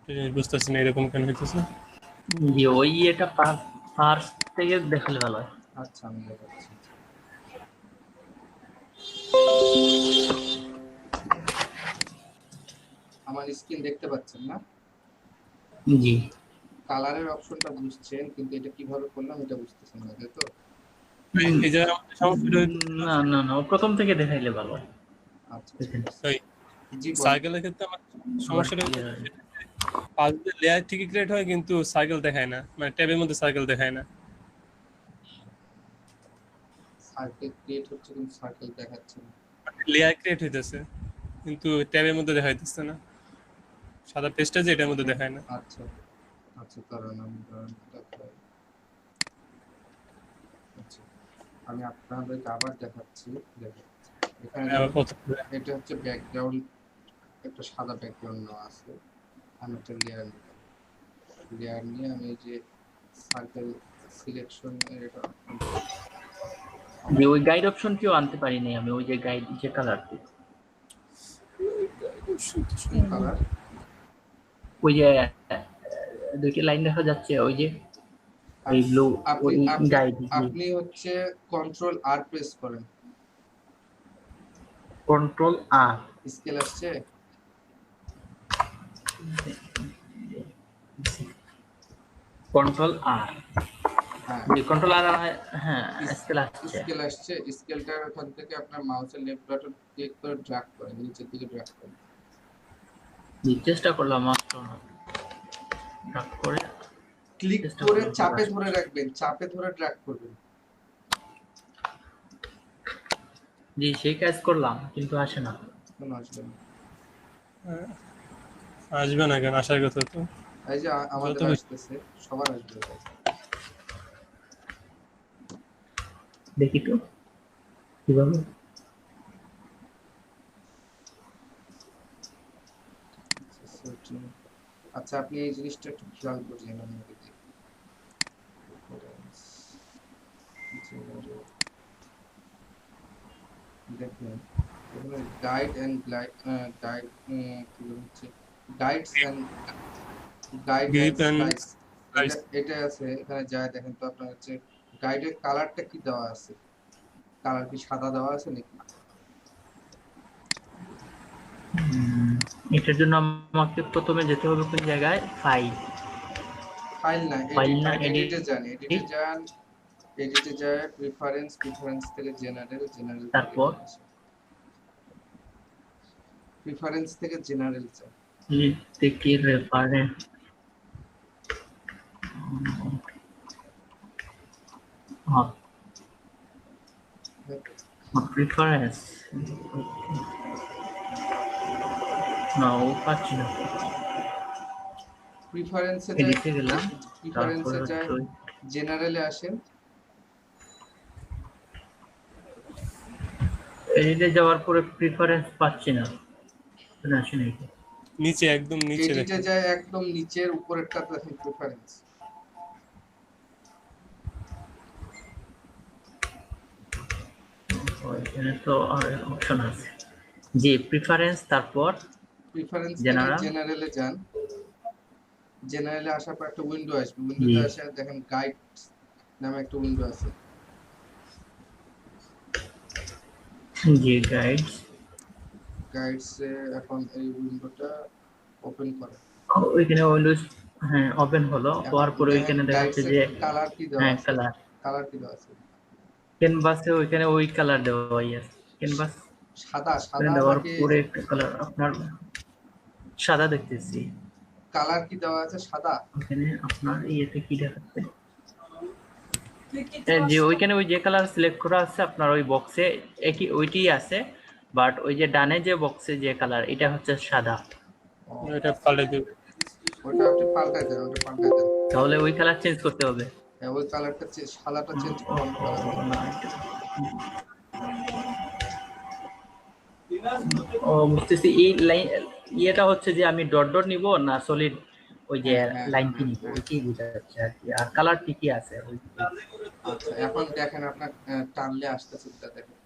বুঝতেছি না এরকম কেন হইতেছে। জি ওই এটা ফার্স্ট থেকে দেখালে ভালো হয়। আচ্ছা আমি দেখাচ্ছি। আমার স্ক্রিন দেখতে পাচ্ছেন না? জি কালারের অপশনটা বুঝছেন, কিন্তু এটা কিভাবে করলাম এটা বুঝতেছেন না, তাই তো? এই জায়গায় আমাদের সমস্যাটা হইতেছে না না না প্রথম থেকে দেখাইলে ভালো হয়। আচ্ছা ঠিক আছে। ওই জি বলেন। সাইকেলের ক্ষেত্রে আমার সমস্যাটা হইতেছে পাঁচদের লেয়ার ঠিকই ক্রিয়েট হয় কিন্তু সাইকেল দেখায় না, মানে ট্যাবের মধ্যে সাইকেল দেখায় না। সার্কেল ক্রিয়েট হচ্ছে কিন্তু সার্কেল দেখাচ্ছে না। লেয়ার ক্রিয়েট হইতেছে কিন্তু ট্যাবের মধ্যে দেখাইতেছে না, সাদা পেজটা যে এটার মধ্যে দেখায় না। আচ্ছা আচ্ছা কারণ আমি দেখাই। আচ্ছা আমি আপনাদেরকে আবার দেখাচ্ছি। দেখুন এখানে আবার দেখুন, প্রথম এটা হচ্ছে ব্যাকগ্রাউন্ড, একটা সাদা ব্যাকগ্রাউন্ড নেওয়া আছে। আমি একটা লেয়ার নিলাম, লেয়ার নিয়ে আমি এই যে সার্কেল সিলেকশন এটা যে ওই গাইড অপশন কেউ আনতে পারিনি আমি, ওই যে গাইড যে কালার কালার ওই যে দুইটা লাইন দেখা যাচ্ছে ওই যে এই ব্লু ওই গাইড আপনি হচ্ছে কন্ট্রোল আর প্রেস করেন, কন্ট্রোল আর স্কেল আসছে। কন্ট্রোল আর হ্যাঁ কন্ট্রোল আর হ্যাঁ স্কেল আসছে। স্কেল আসছে, স্কেলটার ওখান থেকে আপনার মাউসের লেফট বাটন ক্লিক করে ড্র্যাগ করেন, নিচের দিকে ড্র্যাগ করেন। চেষ্টা করলাম মাত্র ড্র্যাগ করে ক্লিক করে চাপে ধরে রাখবেন, চাপে ধরে ড্র্যাগ করবেন। জি সেই কাজ করলাম কিন্তু আসে না। কেন আসবে না? আসবে না কেন, আসার কথা তো। এই যে আমাদের যত আসতেছে, সবার আসবে। দেখি তো কিভাবে। আচ্ছা আপনি এই জিনিসটা একটু খেয়াল করলেন, আমি দেখি দেখুন এখানে গাইড এন্ড গাইড কি হচ্ছে, guides and guide Grip and slides, slice। এটা আছে এখানে। যায় দেখেন তো আপনার হচ্ছে গাইডের কালারটা কি দেওয়া আছে, কালার কি সাদা দেওয়া আছে নাকি? এটার জন্য আমাকে প্রথমে যেতে হবে কোন জায়গায়, ফাইল না এডিটে যান, এডিটে যায় প্রেফারেন্স থেকে জেনারেল তারপর প্রেফারেন্স থেকে জেনারেল চান। থেকে রেফারেন্স প্রেফারেন্স না ও পাচ্ছি না। প্রেফারেন্সে এডিটে গেলাম, প্রেফারেন্সে যায় জেনারেলে আসেন। এডিটে যাওয়ার পরে প্রেফারেন্স পাচ্ছি না, আসে না। নিচে একদম নিচে এডিটে দেখেন, যায় একদম নিচের উপরেরটা দেখেন প্রেফারেন্স। এখানে তো অপশন আছে জি প্রেফারেন্স, তারপর প্রেফারেন্স থেকে জেনারেলে যান। জেনারেলে আসার পর একটা উইন্ডো আসবে, উইন্ডোতে আসে দেখেন গাইড নামে একটা উইন্ডো আছে। জি গাইডস এখন এই উইন্ডোটা ওপেন করেন। ওইখানে উইন্ডোজ হ্যাঁ ওপেন হলো, হওয়ার পরে ওইখানে দেখাচ্ছে যে কালার কি দেওয়া আছে, কালার কি দেওয়া আছে ক্যানভাসে, ওইখানে ওই কালার দেওয়াই আছে। ক্যানভাস সাদা দেওয়ার নাকি পরে একটা কালার আপনার সাদা দেখতেছি। কালার কি দেওয়া আছে সাদা? ওখানে আপনার ইয়েতে কি দেখাচ্ছে যে ওইখানে ওই যে কালার সিলেক্ট করা আছে আপনার ওই বক্সে একই ওইটাই আছে, বাট ওই যে ডানে যে বক্সে যে কালার এটা হচ্ছে সাদা। এটা পাল্টে দেব, ওটা আপনি পাল্টাই দেন, ওটা পাল্টাই দেন। তাহলে ওই কালার চেঞ্জ করতে হবে। হ্যাঁ ওই কালারটা সাদাটা চেঞ্জ করে অন্য কালার দেন। ও বুঝতেছি। এই লাইন ইয়েটা হচ্ছে যে আমি ডট ডট নিব না সলিড ওই যে লাইনটি নিব, ওইটাই বোঝা যাচ্ছে আর কি। আর কালার ঠিকই আছে ওই। আচ্ছা এখন দেখেন আপনার টানলে আসতেছে, এটা দেখেন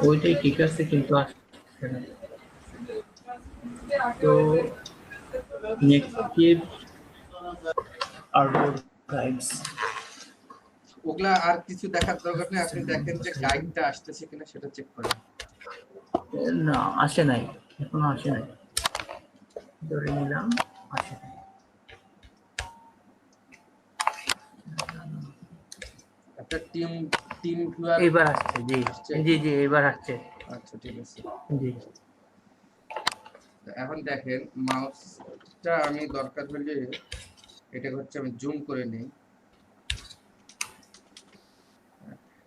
ওইটাই ঠিক আছে কিন্তু আসছে না। তো নেগেটিভ আউটডোর গাইডস ওগুলা আর কিছু দেখার দরকার নেই, আপনি দেখেন যে গাইডটা আসতেছে কিনা সেটা চেক করেন। না আসে নাই, এখনো আসে নাই, ধরে নিলাম আসে নাই। একটা টিম টিম ভিউয়ার এইবার আসছে, জি আসছে। জি জি এবার আসছে, আচ্ছা ঠিক আছে। জি তো এখন দেখেন মাউসটা আমি দরকার হলে এটা হচ্ছে আমি জুম করে নিই।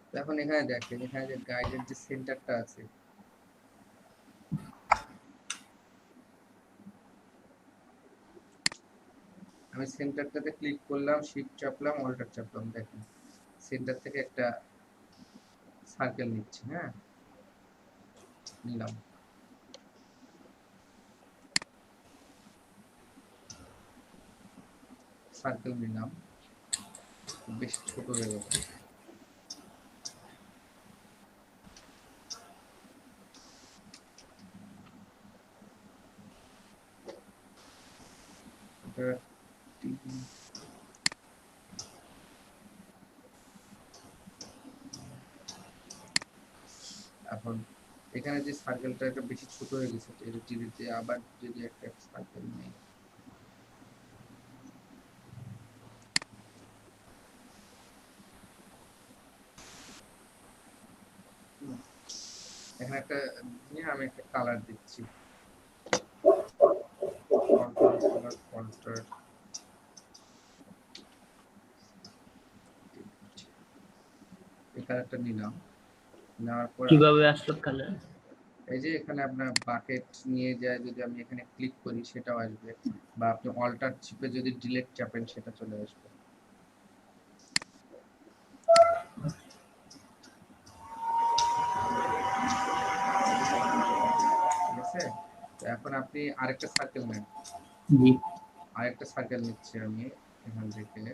তো এখন এখানে দেখেন, এখানে যে গাইডের যে সেন্টারটা আছে, আমি সেন্টারটাতে ক্লিক করলাম, শিফট চাপলাম, অল্টার চাপলাম, দেখেন সেন্টার থেকে একটা সার্কেল নিচ্ছে। হ্যাঁ, নিলাম, সার্কেল নিলাম, বেশ ছোট হয়ে গেল। এখন এখানে যে সার্কেলটা একটা বেশি ছোট হয়ে গেছে, এটা টিভিতে আবার যদি একটা সার্কেল নেই, এখানে একটা নিয়ে আমি একটা কালার দিচ্ছি, অল্টার এই কালারটা নিলাম, নেওয়ার পর কিভাবে আসলো কালার? এই যে এখানে আপনার বাকেট নিয়ে যায়, যদি আমি এখানে ক্লিক করি সেটাও আসবে, বা আপনি অল্টার চিপে যদি ডিলিট চাপেন সেটা চলে আসবে। ঠিক আছে, তো এখন আপনি আরেকটা সার্কেল নেন। জি আরেকটা সার্কেল নিচ্ছি আমি এখান থেকে,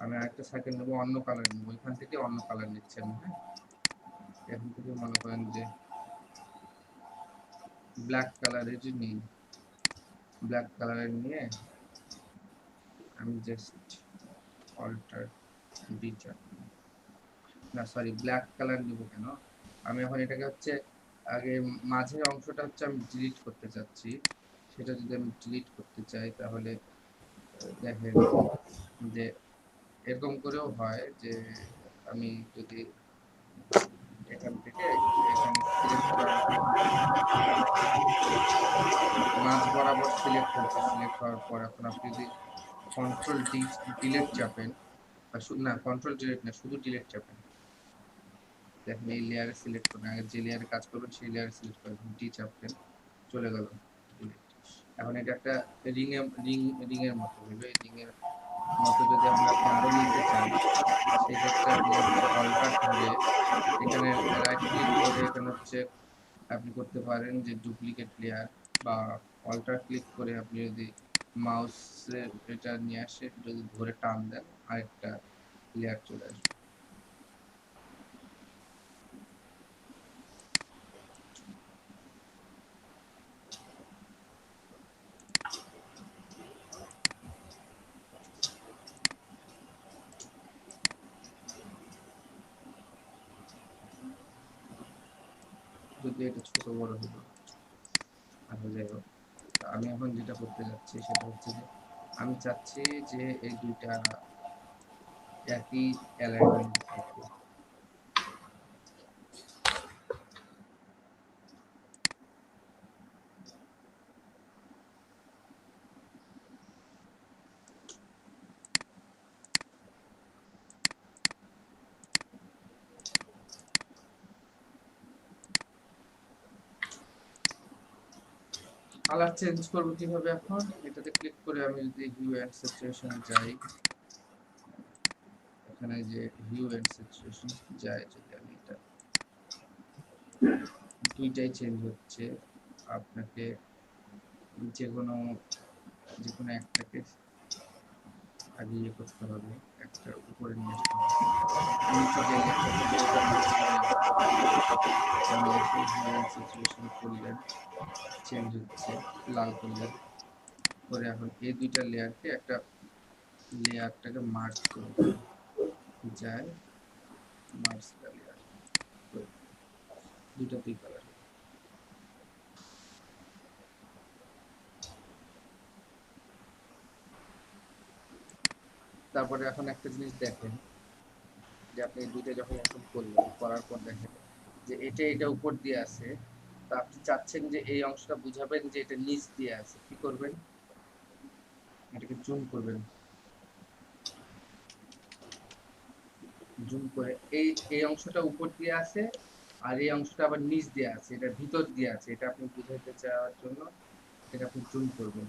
আমি আরেকটা সার্কেল নেবো, অন্য কালার নেবো, এখান থেকে অন্য কালার নিচ্ছি আমি। হ্যাঁ, এখান থেকে মনে করেন যে ব্ল্যাক কালারের নিই, ব্ল্যাক কালারের নিয়ে আমি জাস্ট অল্টার ডি চাপ, না সরি ব্ল্যাক কালার নিব কেন, আমি এখন এটাকে হচ্ছে আগে মাঝের অংশটা হচ্ছে আমি ডিলিট করতে চাচ্ছি, সেটা যদি আমি ডিলিট করতে চাই তাহলে দেখেন যে এরকম করেও হয় যে আমি যদি এখান থেকে এখানে সিলেক্ট করার মাঝ বরাবর সিলেক্ট হচ্ছে, সিলেক্ট হওয়ার পর এখন আপনি যদি কন্ট্রোল ডি ডিলিট চাপেন, না কন্ট্রোল ডিলিট না, শুধু ডিলিট চাপেন, দেখেন এই লেয়ারে সিলেক্ট করুন, আগে যে লেয়ারে কাজ করবেন সেই লেয়ারে সিলেক্ট করবেন, ডি চাপবেন, চলে গেল delete। এখন এটা একটা রিং এর মতো হইলো, এই রিং এর মতো যদি আপনি আরো নিতে চান সেক্ষেত্রে আপনি হচ্ছে অল্টার ধরে এখানে রাইট ক্লিক করে এখানে হচ্ছে আপনি করতে পারেন যে ডুপ্লিকেট লেয়ার, বা অল্টার ক্লিক করে আপনি যদি মাউসের এটা নিয়ে আসে যদি ধরে টান দেন আরেকটা লেয়ার চলে আসবে। যদি এটা ছোট বড় হলো, আচ্ছা যাই হোক, আমি এখন যেটা করতে যাচ্ছি সেটা হচ্ছে যে আমি চাচ্ছি যে এই দুইটা একই অ্যালাইনমেন্ট থাকবে। কালার চেঞ্জ করবো কিভাবে, এখন এটাতে ক্লিক করে আমি যদি হিউ এন্ড স্যাচুরেশন যাই, এখানে যে হিউ এন্ড স্যাচুরেশন যাই, যদি আমি এটা দুইটাই চেঞ্জ হচ্ছে, আপনাকে যে কোনো একটাকে আগে ইয়ে করতে হবে, একটা উপরে নিয়ে আসতে হবে। নিচে যে লেয়ারটা থাকে ওটা মার্জ করে নিতে আমি এখন সিচুয়েশন করলেন চেঞ্জ হচ্ছে লাল করলেন করে এখন এই দুইটা লেয়ারকে একটা লেয়ারটাকে মার্জ করে যায় মার্জ লেয়ার দুইটা দুই কালার তারপরে এখন একটা জিনিস দেখেন যে আপনি দুইটা যখন এখন করলেন করার পর দেখেন যে এটা উপর দিয়ে আছে তা আপনি চাচ্ছেন যে এই অংশটা বুঝাবেন যে এটা নিচ দিয়ে আছে কি করবেন এটাকে জুম করবেন জুম করে এই অংশটা উপর দিয়ে আছে আর এই অংশটা আবার নিচ দিয়ে আছে এটা ভিতর দিয়ে আছে এটা আপনি বুঝাইতে চাওয়ার জন্য এটা আপনি জুম করবেন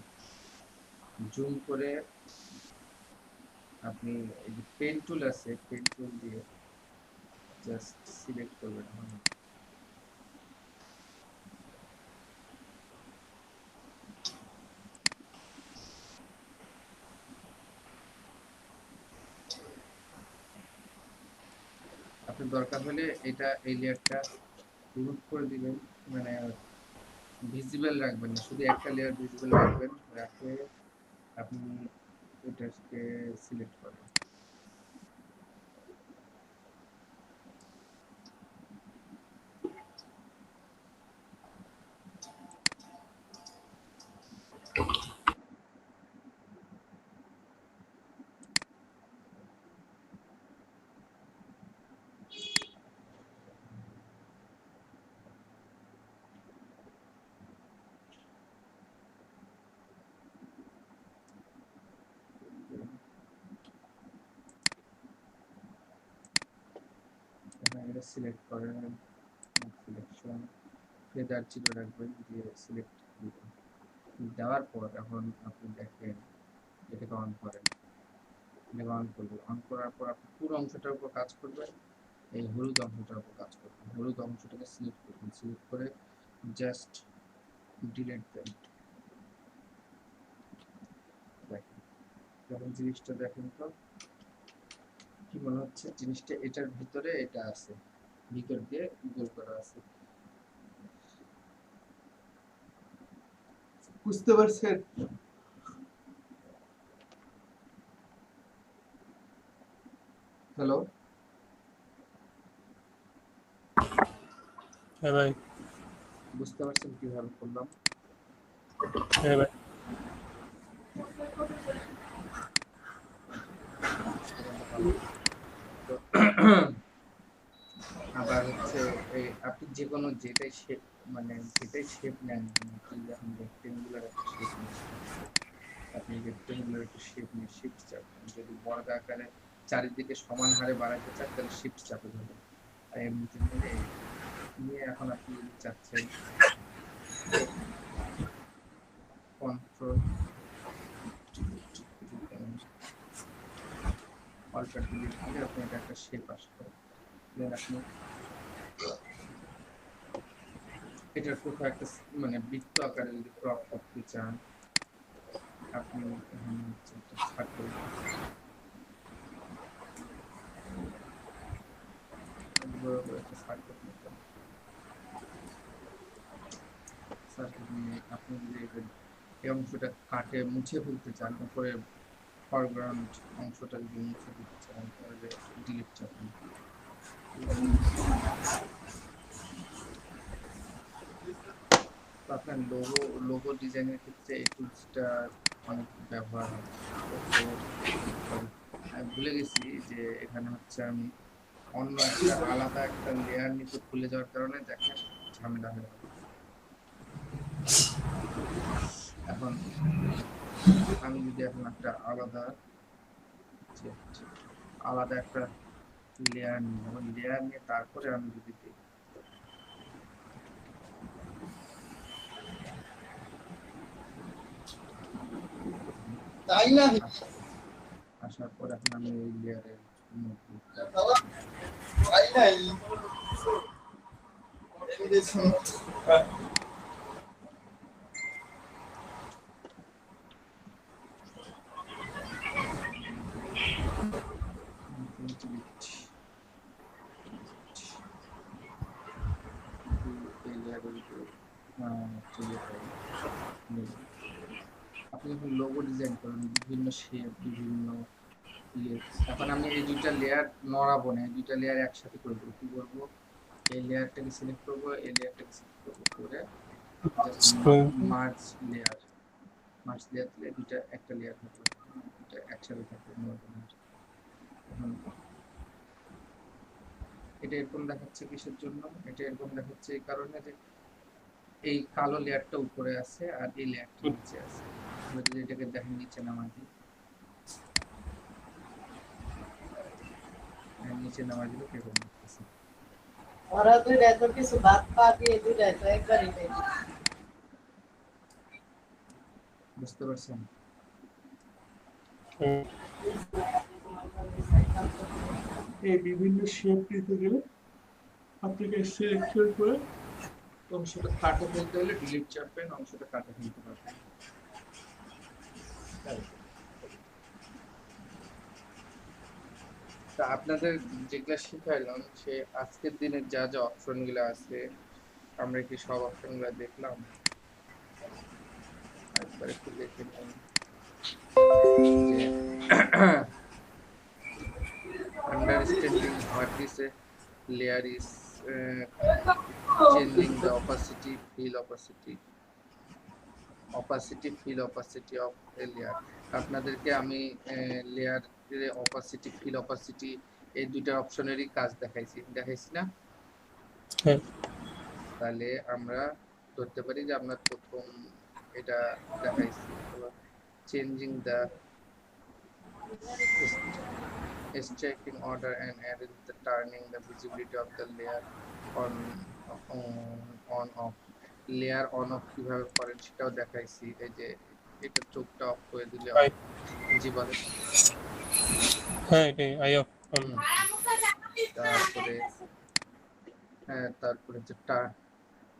জুম করে আপনি এই যে পেন টুল আছে পেন টুল দিয়ে জাস্ট সিলেক্ট করবেন আপনি দরকার হলে এটা এই লেয়ারটা রিমুভ করে দিবেন মানে ভিজিবল রাখবেন না শুধু একটা লেয়ার ভিজিবল রাখবেন রাখে আপনি এটাকে সিলেক্ট করেন এটা সিলেক্ট করেন সিলেকশন ফেদার জিরো রাখবেন দিয়ে সিলেক্ট দিবেন দেওয়ার পর এখন আপনি দেখেন এটাকে অন করেন এটাকে অন করবেন অন করার পর আপনি পুরো অংশটার উপর কাজ করবেন এই হলুদ অংশটার উপর কাজ করবেন হলুদ অংশটাকে সিলেক্ট করবেন সিলেক্ট করে জাস্ট ডিলিট দেন দেখেন যখন জিনিসটা দেখেন তো কি মনে হচ্ছে জিনিসটা এটার ভিতরে এটা আছে ভিতর দিয়ে গোল করা আছে বুঝতে পারছেন হ্যালো হ্যাঁ ভাই বুঝতে পারছেন কিভাবে করলাম হ্যাঁ ভাই আবার হচ্ছে এই আপনি যে কোনো যেটাই শেপ মানে যেটাই শেপ নেন যখন রেক্টেঙ্গুলার একটা শেপ নেন আপনি রেক্টেঙ্গুলার একটা শেপ নিয়ে শিফট চাপবেন যদি বর্গ আকারে চারিদিকে সমান হারে বাড়াতে চান তাহলে শিফট চাপে ধরবেন আর এমনিতে নিয়ে এখন আপনি চাচ্ছেন কন্ট্রোল অল্টার ডিলিট দিলে আপনি এটা একটা শেপ আসবে দেন আপনি এটার কোথাও একটা মানে বৃত্ত আকারে যদি ক্রপ করতে চান আপনি এখানে হচ্ছে একটা সার্কেল বরাবর একটা সার্কেল নিতে সার্কেল নিয়ে আপনি যদি এই অংশটা কাটে মুছে ফেলতে চান উপরে ফরগ্রাউন্ড অংশটা যদি মুছে দিতে চান তাহলে ডিলিট চাপেন তো আপনার লোগো ডিজাইনের ক্ষেত্রে এই টুলসটা অনেক ব্যবহার হয় আমি ভুলে গেছি যে এখানে হচ্ছে আমি অন্য একটা আলাদা একটা লেয়ার নিতে ভুলে যাওয়ার কারণে দেখেন ঝামেলা হয়ে গেল এখন আমি যদি এখন একটা আলাদা একটা লেয়ার নিই লেয়ার নিয়ে তারপরে আমি যদি দিই তাই না আসার পর এখন আমি এই লেয়ারের তাই নাই দেখুন ঠিক আছে। আপনি যখন লোগো ডিজাইন করেন বিভিন্ন শেপ বিভিন্ন ইয়ে, এখন আমি এই দুইটা লেয়ার নড়াবো না, এই দুইটা লেয়ার একসাথে করবো। কি করবো, এই লেয়ারটাকে সিলেক্ট করবো, এই লেয়ারটাকে সিলেক্ট করবো করে জাস্ট মার্জ লেয়ার দিলে দুইটা একটা লেয়ার হবে, দুইটা একসাথে থাকবে নড়বে না। এখন এটা এরকম দেখাচ্ছে কিসের জন্য, এটা এরকম দেখাচ্ছে এই কারণে যে এই কালো লেয়ারটা উপরে আছে আর এই লেয়ারটা নিচে আছে। আমরা যদি এটাকে দেখেন নিচে নামা দিই, নিচে নামা দিলে কিরকম দেখতেছে। ওরা দুইটা তো কিছু ভাত পা দিয়ে দুইটা তো একবারই নেই। বুঝতে পারছেন? এই বিভিন্ন শেপ দিতে গেলে আপনাকে সিলেকশন করে অংশটা কাটে ফেলতে হলে ডিলিট চাপবেন, অংশটা কাটে ফেলতে পারবেন। তা আপনাদের যেগুলা শিখাইলাম সে আজকের দিনের যা যা অপশন গুলো আছে আমরা কি সব অপশন গুলা দেখলাম? একবার একটু দেখে নিন যে understanding what is a layer is changing the opacity fill opacity of a layer। আপনাদেরকে আমি লেয়ার opacity fill opacity এই দুইটা অপশনেরই কাজ দেখাইছি না? হ্যাঁ। তাহলে আমরা ধরতে পারি যে আমরা প্রথম এটা দেখাইছি changing the striking order and adding the turning the visibility of the layer on off layer on off কিভাবে করেন সেটাও দেখাইছি। এই যে এটা চোখটা অফ করে দিলে জি বলে হ্যাঁ এটাই আই অফ অন। তারপরে তারপরে যে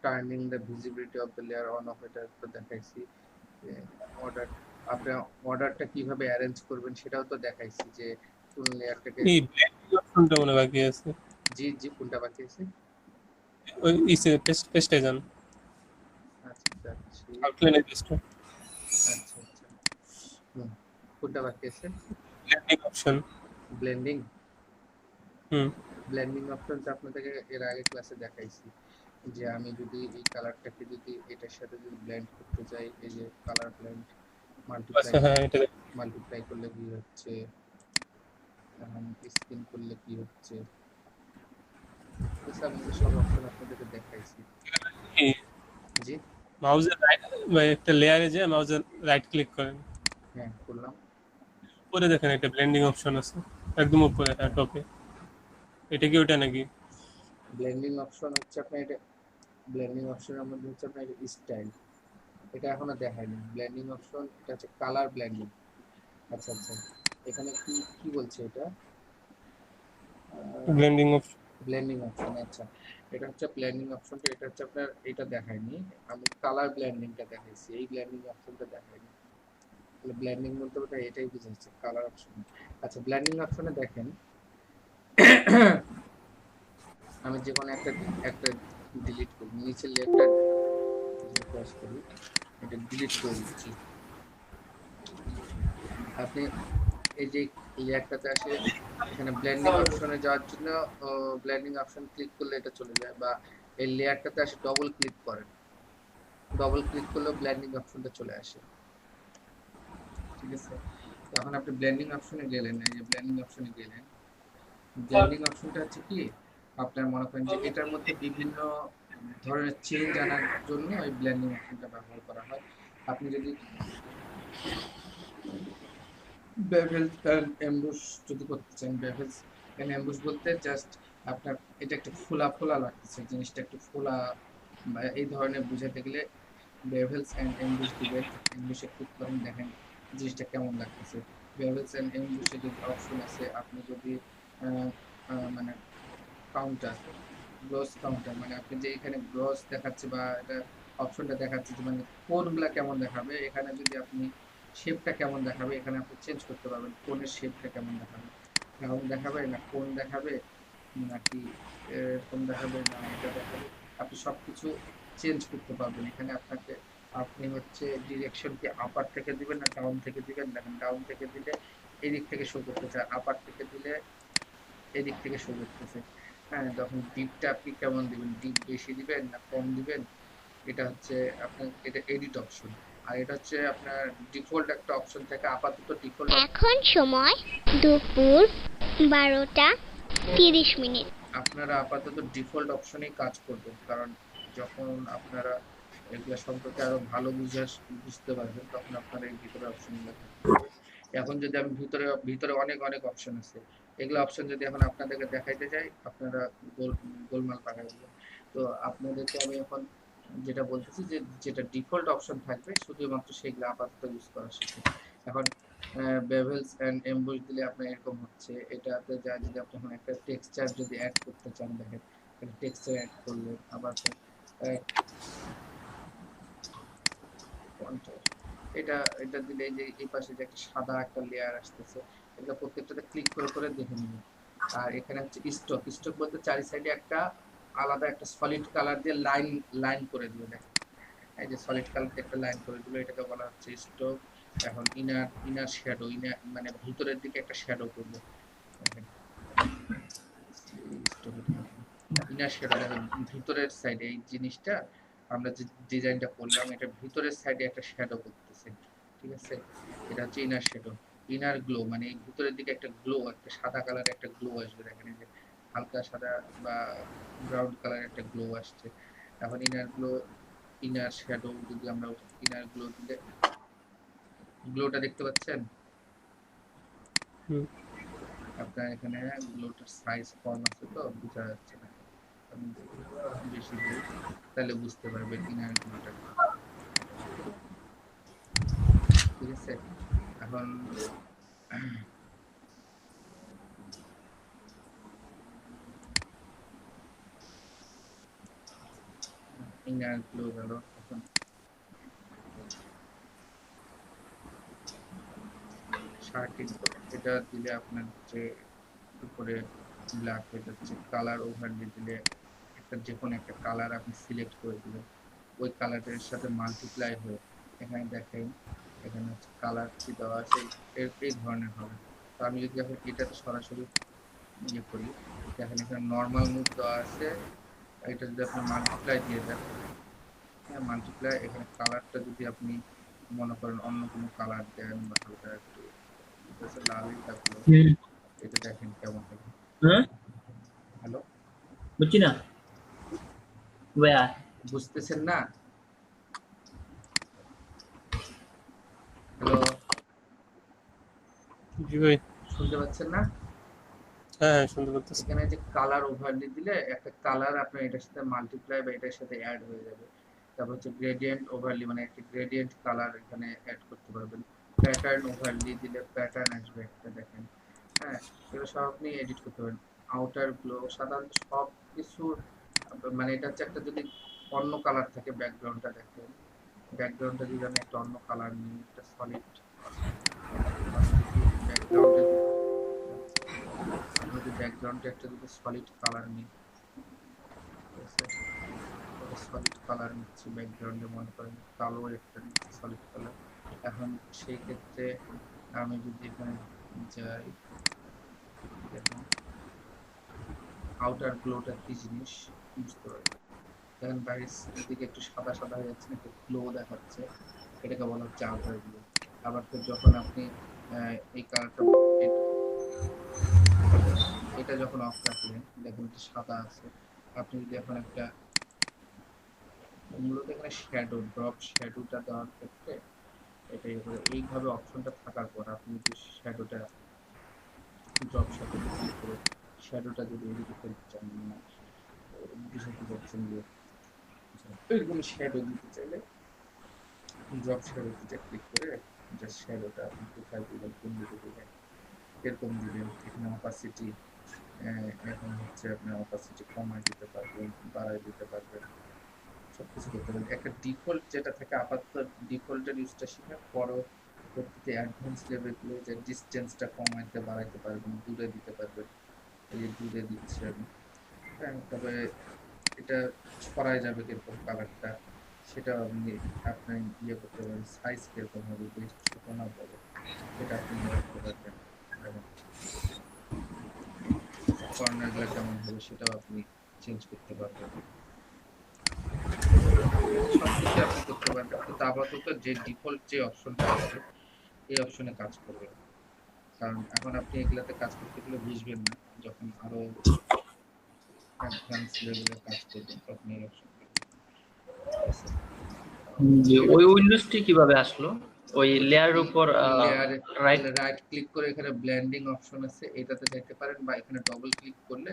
turning the visibility of the layer on of এটা তো দেখাইছি। অর্ডার আপনি অর্ডারটা কিভাবে অ্যারেঞ্জ করবেন সেটাও তো দেখাইছি যে কোন লেয়ারটাকে এই ব্ল্যান্ডিং অপশনটা মনে বাকি আছে। জি কোনটা বাকি আছে? ওই ইসে পেস্টে যান, আচ্ছা যাচ্ছি। আউটলাইনে পেস্ট। আচ্ছা কোনটা বাকি আছে? Blending option. ব্লেন্ডিং হুম। ব্লেন্ডিং অপশনটা আপনাদেরকে এর আগে ক্লাসে দেখাইছি যে আমি যদি এই কালারটাকে যদি এটার সাথে যদি ব্লেন্ড করতে চাই, এই যে কালার ব্লেন্ড আচ্ছা হ্যাঁ এটা মাল্টিপ্লাই করলে কি হচ্ছে, স্পিন করলে কি হচ্ছে, এসব সব অপশন আপনাদেরকে দেখাইছি। জি মাউসের রাইট একটা লেয়ারে যে মাউসের রাইট ক্লিক করেন, হ্যাঁ করলাম। উপরে দেখেন একটা ব্লেন্ডিং অপশন আছে একদম উপরে, হ্যাঁ টপে। এটা কি ওটা নাকি? ব্লেন্ডিং অপশন হচ্ছে আপনার এটা, ব্লেন্ডিং অপশনের মধ্যে হচ্ছে আপনার স্টাইল, এটা এখনো দেখায়নি। ব্লেন্ডিং অপশন এটা হচ্ছে কালার ব্লেন্ডিং। আচ্ছা এখানে কি কি বলছে এটা? Blending option. ব্লেন্ডিং অপশন আচ্ছা এটা হচ্ছে ব্লেন্ডিং অপশনটা, এটা হচ্ছে আপনার এটা দেখায়নি, আমি কালার ব্লেন্ডিংটা দেখাইছি, এই ব্লেন্ডিং অপশনটা দেখায়নি। তাহলে ব্লেন্ডিং বলতে ওটা এটাই বোঝাচ্ছে কালার অপশন। আচ্ছা ব্লেন্ডিং অপশনে দেখেন আমি যে কোনো একটা ডিলিট করি, নিচের লেয়ারটা প্রেস করি, এটা ডিলিট করে দিচ্ছি। আপনি এই যে লেয়ারটাতে আসে এখানে ব্লেন্ডিং অপশনে যাওয়ার জন্য ব্লেন্ডিং অপশন ক্লিক করলে এটা চলে যায়, বা এই লেয়ারটাতে আসে ডবল ক্লিক করেন, ডবল ক্লিক করলে ব্লেন্ডিং অপশনটা চলে আসে। ঠিক আছে, তখন আপনি ব্লেন্ডিং অপশনে গেলেন, এই যে ব্লেন্ডিং অপশনে গেলেন, ব্লেন্ডিং অপশনটা হচ্ছে কি আপনার মনে করেন যে এটার মধ্যে বিভিন্ন ধরনের চেঞ্জ আনার জন্য এই ব্লেন্ডিং অপশনটা ব্যবহার করা হয়। আপনি যদি বেভেলস এন্ড এমবুশ যদি করতে চান, বেভেলস এন্ড এমবুশ বলতে জাস্ট আপনার এটা একটু ফোলা লাগতেছে, জিনিসটা একটু ফোলা বা এই ধরনের বুঝাতে গেলে বেভেলস এন্ড এমবুশ দিবেন, এমবুশে ক্লিক করেন, দেখেন জিনিসটা কেমন লাগতেছে। বেভেলস এন্ড এমবুশে যদি অপশন আছে, আপনি যদি মানে কাউন্টার গ্লস কাউন্টার, মানে আপনি যে এখানে গ্লস দেখাচ্ছে বা এটা অপশনটা দেখাচ্ছে যে মানে কোনগুলা কেমন দেখাবে, এখানে যদি আপনি শেপটা কেমন দেখাবে এখানে আপনি চেঞ্জ করতে পারবেন, কোনের শেপটা কেমন দেখাবে, রাউন্ড দেখাবে না কোন দেখাবে নাকি এরকম দেখাবে না এটা দেখাবে, আপনি সবকিছু চেঞ্জ করতে পারবেন। এখানে আপনি হচ্ছে ডিরেকশন কি আপার থেকে দিবেন না ডাউন থেকে দিবেন। দেখেন ডাউন থেকে দিলে এদিক থেকে শো করতেছে, আপার থেকে দিলে এদিক থেকে শো করতেছে। হ্যাঁ, তখন ডিপটা আপনি কেমন দিবেন, ডিপ বেশি দিবেন না কম দিবেন, এটা হচ্ছে আপনার এটা এডিট অপশন। আর এটা হচ্ছে আপনার ডিফল্ট একটা অপশন থাকে, আপাতত ডিফল্ট। এখন সময় দুপুর 12:30। আপনারা আপাতত ডিফল্ট অপশনেই কাজ করবেন, কারণ যখন আপনারা এগুলো সম্পর্কে আরো ভালো বুঝতে পারবেন তখন আপনারা এই ভিতরে অপশনগুলো থাকবে। এখন যদি আমি ভিতরে ভিতরে অনেক অনেক অপশন আছে, এগুলো অপশন যদি এখন আপনাদেরকে দেখাইতে যাই আপনারা গোলমাল পাকাই দিবেন। তো আপনাদেরকে আমি এখন যেটা বলতেছি যে যেটা ডিফল্ট অপশন থাকবে শুধুমাত্র সেগুলো আপাতত ইউজ করা শিখুন। এখন বেভেলস এন্ড এমবস দিলে আপনার এরকম হচ্ছে। এটাতে যা যদি আপনি এখন একটা টেক্সচার যদি অ্যাড করতে চান, দেখেন একটা টেক্সচার অ্যাড করলে আবার এটা এটা দিলে এই যে এই পাশে যে একটা সাদা একটা লেয়ার আসতেছে, এটা প্রত্যেকটাতে ক্লিক করে করে দেখে নিবেন। আর এখানে হচ্ছে স্টক, স্টক বলতে চারি সাইডে একটা আলাদা একটা সলিড কালার দিয়ে লাইন লাইন করে দিবে। দেখেন এই যে সলিড কালার দিয়ে একটা লাইন করে দিল, এটাকে বলা হচ্ছে স্টক। এখন ইনার শ্যাডো, মানে ভিতরের দিকে একটা শ্যাডো করবে। দেখেন ইনার শ্যাডো, দেখেন ভিতরের সাইডে এই জিনিসটা আমরা যে ডিজাইনটা করলাম এটা ভিতরের সাইডে একটা শ্যাডো করতেছে, ঠিক আছে। এটা হচ্ছে ইনার শ্যাডো। ইনার গ্লো মানে এই ভিতরের দিকে একটা গ্লো, একটা সাদা কালারের একটা গ্লো আসবে। দেখেন এই যে হালকা সাদা বা ব্রাউন কালারের একটা গ্লো আসছে। এখন ইনার শ্যাডো যদি আমরা ইনার গ্লো দিলে গ্লোটা দেখতে পাচ্ছেন আপনার এখানে গ্লোটার সাইজ কম আছে তো বোঝা যাচ্ছে না, আমি বেশি দিই তাহলে বুঝতে পারবেন ইনার গ্লোটা, ঠিক আছে। এখন ইনার গ্লো গেল। এখন শার্টিং এটা দিলে আপনার যে উপরে ব্ল্যাক হয়ে যাচ্ছে, কালার ওভারলে দিলে একটা যে কোনো একটা কালার আপনি সিলেক্ট করে দিলেন, ওই কালারের সাথে মাল্টিপ্লাই হয়ে এখানে দেখেন এখানে হচ্ছে কালার কি দেওয়া আছে এই ধরনের হবে। তো আমি যদি এখন এটাতে সরাসরি ইয়ে করি, দেখেন এখানে নর্মাল মুভ দেওয়া আছে, এটা যদি আপনি মাল্টিপ্লাই দিয়ে দেন, হ্যাঁ মাল্টিপ্লাই, এখানে কালারটা যদি আপনি মনে করেন অন্য কোনো কালার দেন বা হালকা একটু লালই থাকলো, এটা দেখেন কেমন হবে। হ্যাঁ হ্যালো, বুঝছি না ভাইয়া। বুঝতেছেন না? হ্যালো, জি ভাই। শুনতে পাচ্ছেন না? হ্যাঁ হ্যাঁ, শুনতে পাচ্ছি। এখানে যে কালার ওভারলে দিলে একটা কালার আপনার এটার সাথে মাল্টিপ্লাই বা এটার সাথে অ্যাড হয়ে যাবে। তারপর হচ্ছে গ্রেডিয়েন্ট ওভারলি মানে একটা গ্রেডিয়েন্ট কালার এখানে অ্যাড করতে পারবেন। প্যাটার্ন ওভারলি দিলে প্যাটার্ন আসবে একটা, দেখেন। হ্যাঁ, এগুলো সব আপনি এডিট করতে পারেন। আউটার গ্লো সাধারণত সব কিছু মানে এটা হচ্ছে একটা যদি অন্য কালার থাকে ব্যাকগ্রাউন্ডটা দেখেন, ব্যাকগ্রাউন্ডটা যদি আমি একটা অন্য কালার নিই, একটা সলিড ব্যাকগ্রাউন্ডে যদি ব্যাকগ্রাউন্ডে একটা যদি সলিড কালার নিই, সলিড কালার নিচ্ছি ব্যাকগ্রাউন্ডে, মনে করেন কালো একটা নিচ্ছি সলিড কালার। এখন সেই ক্ষেত্রে আমি যদি এখানে যাই, দেখুন আউটার গ্লোটা কি জিনিস বুঝতে পারবেন। দেখেন বাইরের দিকে একটু সাদা সাদা হয়ে যাচ্ছে, একটু গ্লো দেখাচ্ছে, এটাকে বলা হচ্ছে আউটার গ্লো। আবার তো যখন আপনি এই কালারটা এটা যখন অফ রাখলেন, দেখুন সাদা আছে। আপনি যদি এখন একটা মূলত এখানে শ্যাডো ড্রপ শ্যাডোটা দেওয়ার ক্ষেত্রে এটাই এইভাবে অপশনটা থাকার পর আপনি যদি শ্যাডোটা ড্রপ শ্যাডোতে ক্লিক করে শ্যাডোটা যদি এদিকে ফেলতে চান, না বুঝতে পারছেন যে এরকম শ্যাডো দিতে চাইলে ড্রপ শ্যাডোতে ক্লিক করে জাস্ট শ্যাডোটা আপনি কোথায় দিবেন, কোন দিকে দিবেন এরকম দিবেন। এখানে অপাসিটি, এখন হচ্ছে আপনি অপাসিটি কমায় দিতে পারবেন, বাড়ায় দিতে পারবেন, সবকিছু করতে পারবেন। একটা ডিফল্ট যেটা থাকে আপাতত ডিফল্টের ইউজটা শিখে পরবর্তীতে অ্যাডভান্স লেভেলে যে ডিসটেন্সটা কমাইতে বাড়াইতে পারবেন, দূরে দিতে পারবেন। এই যে দূরে দিচ্ছি আমি, হ্যাঁ। তবে এটা ছড়ায় যাবে কিরকম কালারটা, সেটা আপনি আপনি ইয়ে করতে পারেন। সাইজ কিরকম হবে, বেশ ছোট না বড়, এটা আপনি ইয়ে করতে পারবেন। কর্নার গুলো কেমন হবে সেটাও আপনি চেঞ্জ করতে পারবেন। সবকিছু আপনি করতে পারবেন, কিন্তু আপাতত যে ডিফল্ট যে অপশনটা আছে এই অপশনে কাজ করবেন। কারণ এখন আপনি এগুলাতে কাজ করতে গেলে বুঝবেন না, যখন আরো অ্যাডভান্স লেভেলে কাজ করবেন তখন এই অপশন। যে ওই উইন্ডোজটি কিভাবে আসলো? ওই লেয়ারের উপর লেয়ারে রাইট। রাইট ক্লিক করে এখানে ব্লেন্ডিং অপশন আছে, এটাতে যাইতে পারেন, বা এখানে ডবল ক্লিক করলে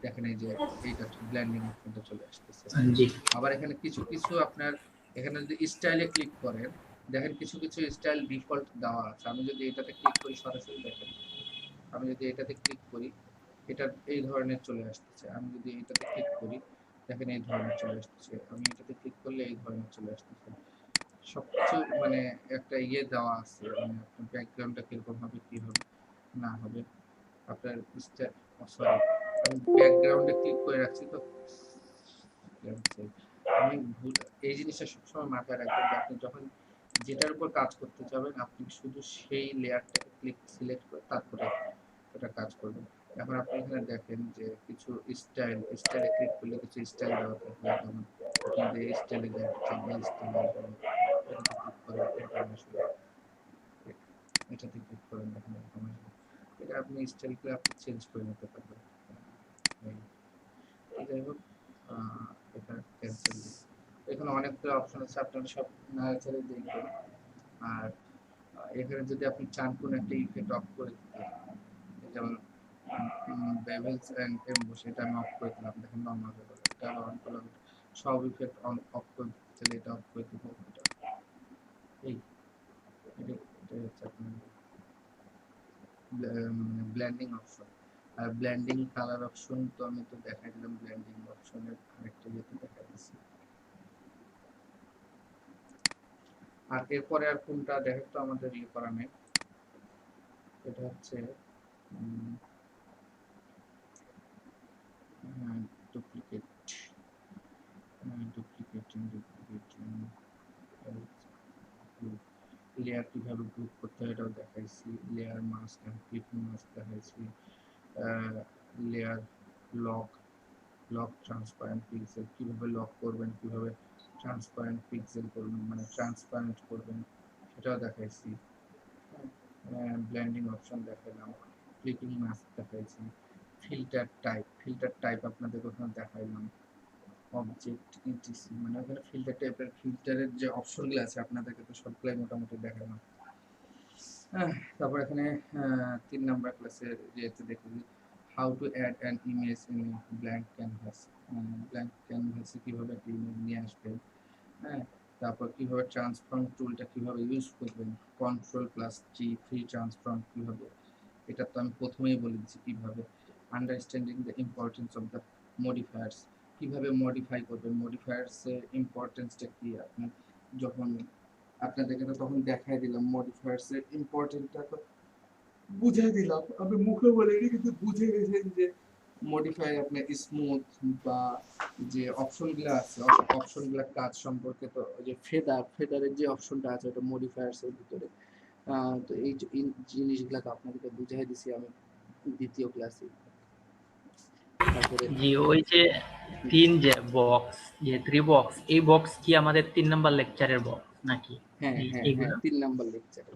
দেখেন এই যে এইটা ব্লেন্ডিং অপশনটা চলে আসতেছে। জি আবার এখানে কিছু কিছু আপনার এখানে যদি স্টাইলে ক্লিক করেন, দেখেন কিছু কিছু স্টাইল ডিফল্ট দেওয়া আছে। আমি যদি এটাতে ক্লিক করি সরাসরি দেখেন, আমি যদি এটাতে ক্লিক করি এটা এই ধরনের চলে আসতেছে। আমি যদি এটাতে ক্লিক করি দেখেন এই ধরনের চলে আসতেছে। আমি এটাতে ক্লিক করলে এই ধরনের চলে আসতেছে। সবকিছু মানে একটা ইয়ে দেওয়া আছে, মানে আপনার ব্যাকগ্রাউন্ডটা কিরকম হবে, কি হবে না হবে, আপনার সরি আমি ব্যাকগ্রাউন্ডে ক্লিক করে রাখছি তো আমি এই জিনিসটা সবসময় মাথায় রাখবেন যে আপনি যখন যেটার উপর কাজ করতে যাবেন আপনি শুধু সেই লেয়ারটাকে সিলেক্ট করে তারপরে এটা কাজ করবেন। এখন আপনি এখানে দেখেন যে কিছু স্টাইলে ক্লিক করলে কিছু স্টাইল দেওয়া থাকবে, যেমন আপনাদের এই স্টাইলে দেখতে চান এই স্টাইলে এটাতে ক্লিক করে এটাতে ক্লিক করেন দেখেন এরকম আসবে। এটা আপনি স্টাইলগুলো আপনি চেঞ্জ করে নিতে পারবেন। যাই হোক এটা ক্যান্সেল। এখানে অনেকগুলো অপশন আছে, আপনারা সব নাড়াচাড়া দেখবেন। আর এখানে যদি আপনি চান কোন একটা ইফেক্ট অফ করে দিতে, যেমন বেভেলস এন্ড এমবস, এটা আমি অফ করে দিলাম, দেখেন নরমাল হয়ে গেল। এটা অন করলাম, সব ইফেক্ট অন অফ করে দিতে চাইলে এটা অফ করে দিব। এটা এই এটা হচ্ছে আপনার ব্লেন্ডিং অপশন। আর ব্লেন্ডিং কালার অপশন তো আমি তো দেখাই দিলাম, ব্লেন্ডিং অপশনের আরেকটা ইয়েতে দেখা দিচ্ছি। আর এরপরে আর কোনটা দেখেন তো আমাদের ইয়ে করা নেই। এটা হচ্ছে ডুপ্লিকেট লেয়ার কিভাবে গ্রুপ করতে হয় এটাও দেখাইছি। Layer mask and clipping mask দেখাইছি। লেয়ার লক ট্রান্সপারেন্ট পিক্সেল কিভাবে লক করবেন, কিভাবে ট্রান্সপারেন্ট পিক্সেল করবেন, মানে ট্রান্সপারেন্ট করবেন সেটাও দেখাইছি। ব্লেন্ডিং অপশন দেখালাম, ক্লিপিং মাস্ক দেখাইছি। ফিল্টার টাইপ আপনাদের ওখানে দেখাইলাম। অবজেক্ট ইটিসি মানে ওখানে ফিল্টার টাইপের ফিল্টারের যে অপশনগুলো আছে আপনাদেরকে তো সবগুলাই মোটামুটি দেখালাম। তারপর এখানে 3 নাম্বার ক্লাসের যেহেতু দেখি how to add an image in blank canvas, blank ক্যানভাসে কিভাবে একটা ইমেজ নিয়ে আসবেন। হ্যাঁ, তারপর কিভাবে ট্রান্সফর্ম টুলটা কিভাবে ইউজ করবেন, Ctrl+G ফ্রি ট্রান্সফর্ম কিভাবে, এটা তো আমি প্রথমেই বলে দিচ্ছি কিভাবে। Understanding the importance of the modifiers, কিভাবে মডিফাই করবেন, মডিফায়ার্স এর ইম্পর্টেন্সটা কি। আপনি যখন আপনাদেরকে তো তখন দেখাই দিলাম মডিফায়ার্স এর ইম্পর্টেন্সটা তো বুঝিয়ে দিলাম, আমি মুখে বলিনি কিন্তু বুঝে গেছেন যে মডিফাই আপনার স্মুথ বা যে অপশনগুলো আছে অপশনগুলো কাজ সম্পর্কে। তো যে ফেদারের যে অপশনটা আছে ওটা মডিফায়ার্স এর ভিতরে। তো এই জিনিসগুলোকে আপনাদেরকে বুঝাই দিছি আমি দ্বিতীয় ক্লাসে। তারপরে জি ওই যে যে বক্স, যে 3 বক্স, এই বক্স কি আমাদের 3 নাম্বার লেকচারের বক্স নাকি? হ্যাঁ হ্যাঁ হ্যাঁ এইগুলো 3 নাম্বার লেকচারে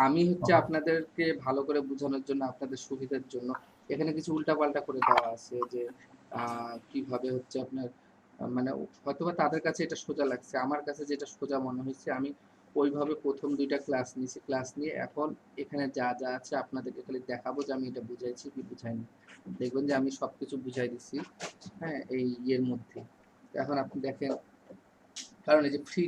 আমি হচ্ছে আপনাদেরকে ভালো করে বোঝানোর জন্য, আপনাদের সুবিধার জন্য এখানে কিছু উল্টাপাল্টা করে দেওয়া আছে যে কিভাবে হচ্ছে আপনার মানে হয়তোবা তাদের কাছে এটা সোজা লাগছে, আমার কাছে যেটা সোজা মনে হয়েছে আমি ওইভাবে প্রথম 2টা ক্লাস নিয়েছি। ক্লাস নিয়ে এখন এখানে যা যা আছে আপনাদেরকে খালি দেখাবো যে আমি এটা বুঝাইছি কি বুঝাইনি। দেখবেন যে আমি সবকিছু বুঝাই দিচ্ছি হ্যাঁ এই ইয়ের মধ্যে। এখন আপনি দেখেন, কারণ এই যে ফ্রি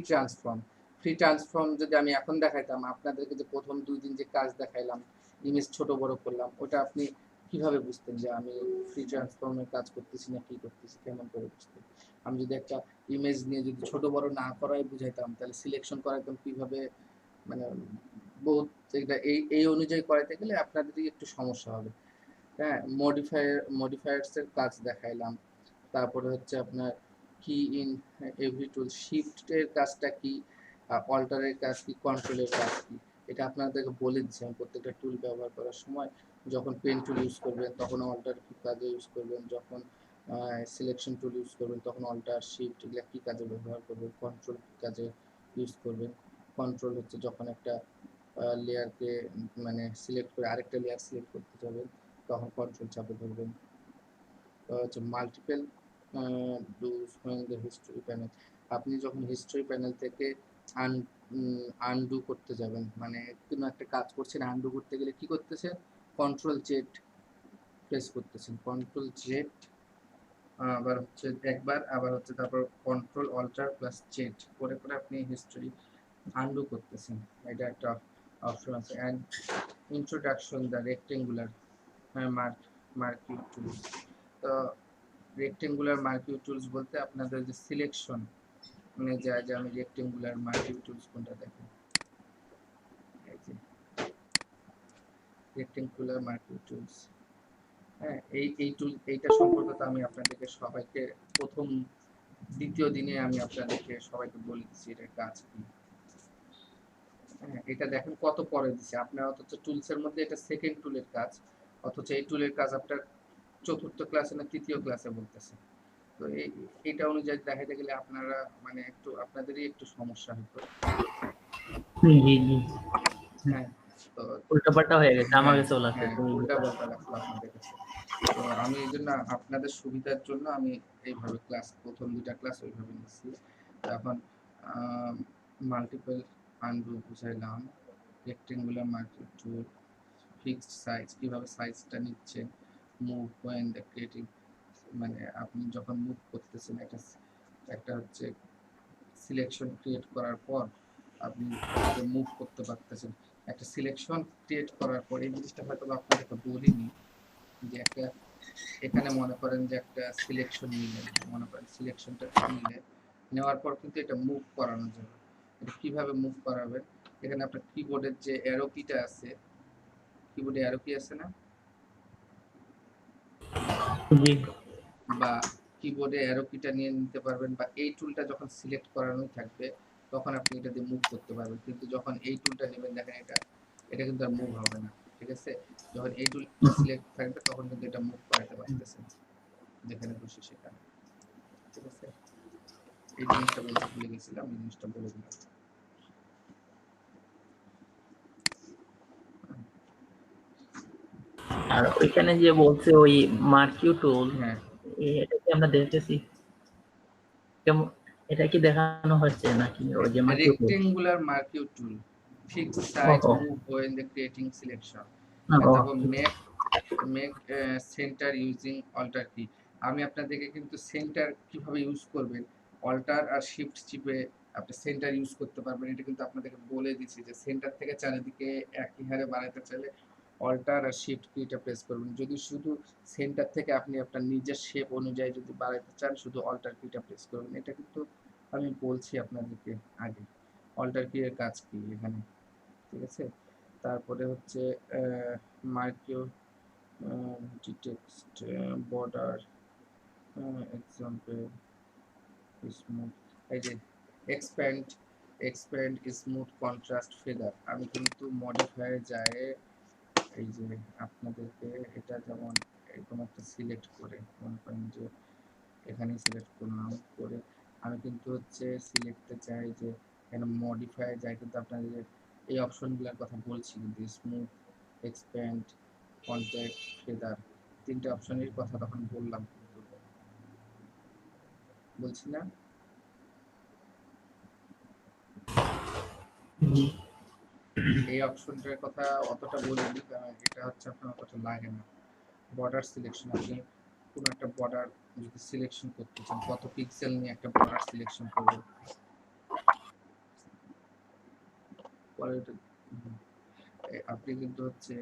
ট্রান্সফর্ম যদি আমি এখন দেখাইতাম আপনাদেরকে, যে প্রথম 2 দিন যে কাজ দেখাইলাম ইমেজ ছোট বড় করলাম, ওটা আপনি কিভাবে বুঝতেন যে আমি ফ্রি ট্রান্সফর্মের কাজ করতেছি না কি করতেছি, কেমন করে বুঝতেন। আমি যদি একটা ইমেজ নিয়ে যদি ছোট বড় না করাই বুঝাইতাম তাহলে সিলেকশন করাইতাম কিভাবে, মানে বহুত এটা এই অনুযায়ী করাইতে গেলে আপনাদেরই একটু সমস্যা হবে। হ্যাঁ, মডিফায়ার্স এর কাজ দেখাইলাম। তারপরে হচ্ছে আপনার কি ইন এভরি টুল, শিফটের কাজটা কি, অল্টারের কাজ কি, কন্ট্রোলের কাজ কি, এটা আপনাদেরকে বলে দিচ্ছি আমি প্রত্যেকটা টুল ব্যবহার করার সময়। যখন পেন টুল ইউজ করবেন তখন অল্টার কি কাজে ইউজ করবেন, যখন সিলেকশন টুল ইউজ করবেন তখন অল্টার শিফট এগুলো কি কাজে ব্যবহার করবেন, কন্ট্রোল কি কাজে ইউজ করবেন। কন্ট্রোল হচ্ছে যখন একটা লেয়ারকে মানে সিলেক্ট করে আরেকটা লেয়ার সিলেক্ট করতে যাবেন তখন কন্ট্রোল চাপে ধরবেন। হচ্ছে multiple dos when the history panel, আপনি যখন হিস্টরি প্যানেল থেকে আনডু করতে যাবেন, মানে কোনো একটা কাজ করছেন আনডু করতে গেলে কি করতেছেন, কন্ট্রোল জেড প্রেস করতেছেন, কন্ট্রোল জেড আবার হচ্ছে একবার, আবার হচ্ছে তারপর কন্ট্রোল অল্টার প্লাস জেড করে করে আপনি হিস্টরি আনডু করতেছেন। এটা একটা অপশন আছে। And introduction the rectangular marquee tools. তো রেক্টেঙ্গুলার মার্কিউ টুলস বলতে আপনাদের যে সিলেকশন মানে যায় যে আমি রেক্টেঙ্গুলার মার্কিউ টুলস কোনটা দেখেন, এই যে রেক্টেঙ্গুলার মার্কিউ টুলস। হ্যাঁ, এই টুল এইটা সম্পর্কে তো আমি আপনাদেরকে সবাইকে প্রথম দ্বিতীয় দিনে আমি আপনাদেরকে সবাইকে বলে দিচ্ছি এটার কাজ কি। হ্যাঁ, এটা দেখেন কত পরে দিচ্ছে আপনার, অথচ টুলসের মধ্যে এটা সেকেন্ড টুলের কাজ, অথচ এই টুলের কাজ আপনার চতুর্থ ক্লাসে না তৃতীয় ক্লাসে বলতেছে। তো এইটা অনুযায়ী দেখাতে গেলে আপনারা মানে একটু আপনাদেরই একটু সমস্যা হতো। জি জি, হ্যাঁ, তো উল্টাপাল্টা হয়ে গেছে আমার হ্যাঁ কাছেও লাগছে হ্যাঁ তো। উল্টা পাল্টা লাগলো আপনাদের কাছে। তো আমি এই জন্য আপনাদের সুবিধার জন্য আমি এইভাবে ক্লাস প্রথম দুটা ক্লাস ওইভাবে নিচ্ছি। তো এখন মাল্টিপল আনডু বুঝাইলাম, রেক্টেঙ্গুলার মার্কিউ টুল, ফিক্সড সাইজ কিভাবে সাইজটা নিচ্ছেন, মুভ ওয়েন দ্য ক্রিয়েটিং মানে আপনি যখন মুভ করতেছেন একটা একটা হচ্ছে সিলেকশন ক্রিয়েট করার পর আপনি মুভ করতে পারতেছেন। একটা সিলেকশন ক্রিয়েট করার পর এই জিনিসটা হয়তো আপনাদেরকে বলিনি যে একটা এখানে মনে করেন যে একটা সিলেকশন নিলেন, মনে করেন সিলেকশনটা নিলেন, নেওয়ার পর কিন্তু এটা মুভ করানো যাবে। এটা কিভাবে মুভ করাবেন, এখানে আপনার কিবোর্ডের যে অ্যারো কিটা আছে, কিবোর্ডে অ্যারো কি আছে না, জি বা কিবোর্ডে অ্যারো কিটা নিয়ে নিতে পারবেন, বা এই টুলটা যখন সিলেক্ট করানোই থাকবে তখন আপনি এটা দিয়ে মুভ করতে পারবেন। কিন্তু যখন এই টুলটা নেবেন দেখেন এটা এটা কিন্তু আর মুভ হবে না, ঠিক আছে। যখন এই টুলটা সিলেক্ট থাকবে তখন কিন্তু এটা মুভ করাতে পারতেছেন যেখানে খুশি সেখানে, ঠিক আছে। এই জিনিসটা বলতে ভুলে গেছিলাম, এই জিনিসটা বলে দিলাম। আর ওইখানে যে বলছে ওই মার্কিউ টুল, হ্যাঁ, এটা কি আমরা দেখতেছি কেমন, এটা কি দেখানো হচ্ছে নাকি ওই যে marquee tool? Rectangular marquee tool, fix size, ও move when the creating selection, ও তারপর make make center using alter key. আমি আপনাদেরকে কিন্তু সেন্টার কিভাবে ইউজ করবেন, অল্টার আর শিফট চিপে আপনি সেন্টার ইউজ করতে পারবেন। এটা কিন্তু আপনাদেরকে বলে দিচ্ছি যে সেন্টার থেকে চারিদিকে একই হারে বাড়াতে চাইলে অল্টার আর শিফট কিটা প্রেস করবেন। যদি শুধু সেন্টার থেকে আপনি আপনার নিজের শেপ অনুযায়ী যদি বাড়াতে চান শুধু অল্টার কিটা প্রেস করবেন। এটা কিন্তু আমি বলছি আপনাদেরকে আগে অল্টার কি এর কাজ কি এখানে, ঠিক আছে। তারপরে হচ্ছে মার্কিও টেক্সট বর্ডার এক্সাম্পল স্মুথ, এই যে এক্সপ্যান্ড স্মুথ কন্ট্রাস্ট ফেদার, আমি কিন্তু মডিফায়ার যায় এই যে আপনাদেরকে এটা যেমন এরকম একটা সিলেক্ট করে মনে করেন যে এখানে সিলেক্ট করলাম করে আমি কিন্তু হচ্ছে সিলেক্টে চাই যে এখানে মডিফাই যায়, কিন্তু আপনাদের এই অপশনগুলোর কথা বলছি কিন্তু স্মুথ, এক্সপ্যান্ড, কন্ট্যাক্ট, ফেদার তিনটে অপশনের কথা তখন বললাম কিন্তু বলছি না। এই অপশনটার কথা অতটা বলিনি কারণ এটা হচ্ছে আপনার অতটা লাগে না। বর্ডার সিলেকশন, আপনি কোনো একটা বর্ডার যদি সিলেকশন করতে চান কত পিক্সেল নিয়ে একটা বর্ডার সিলেকশন করবেন, পরে আপনি কিন্তু হচ্ছে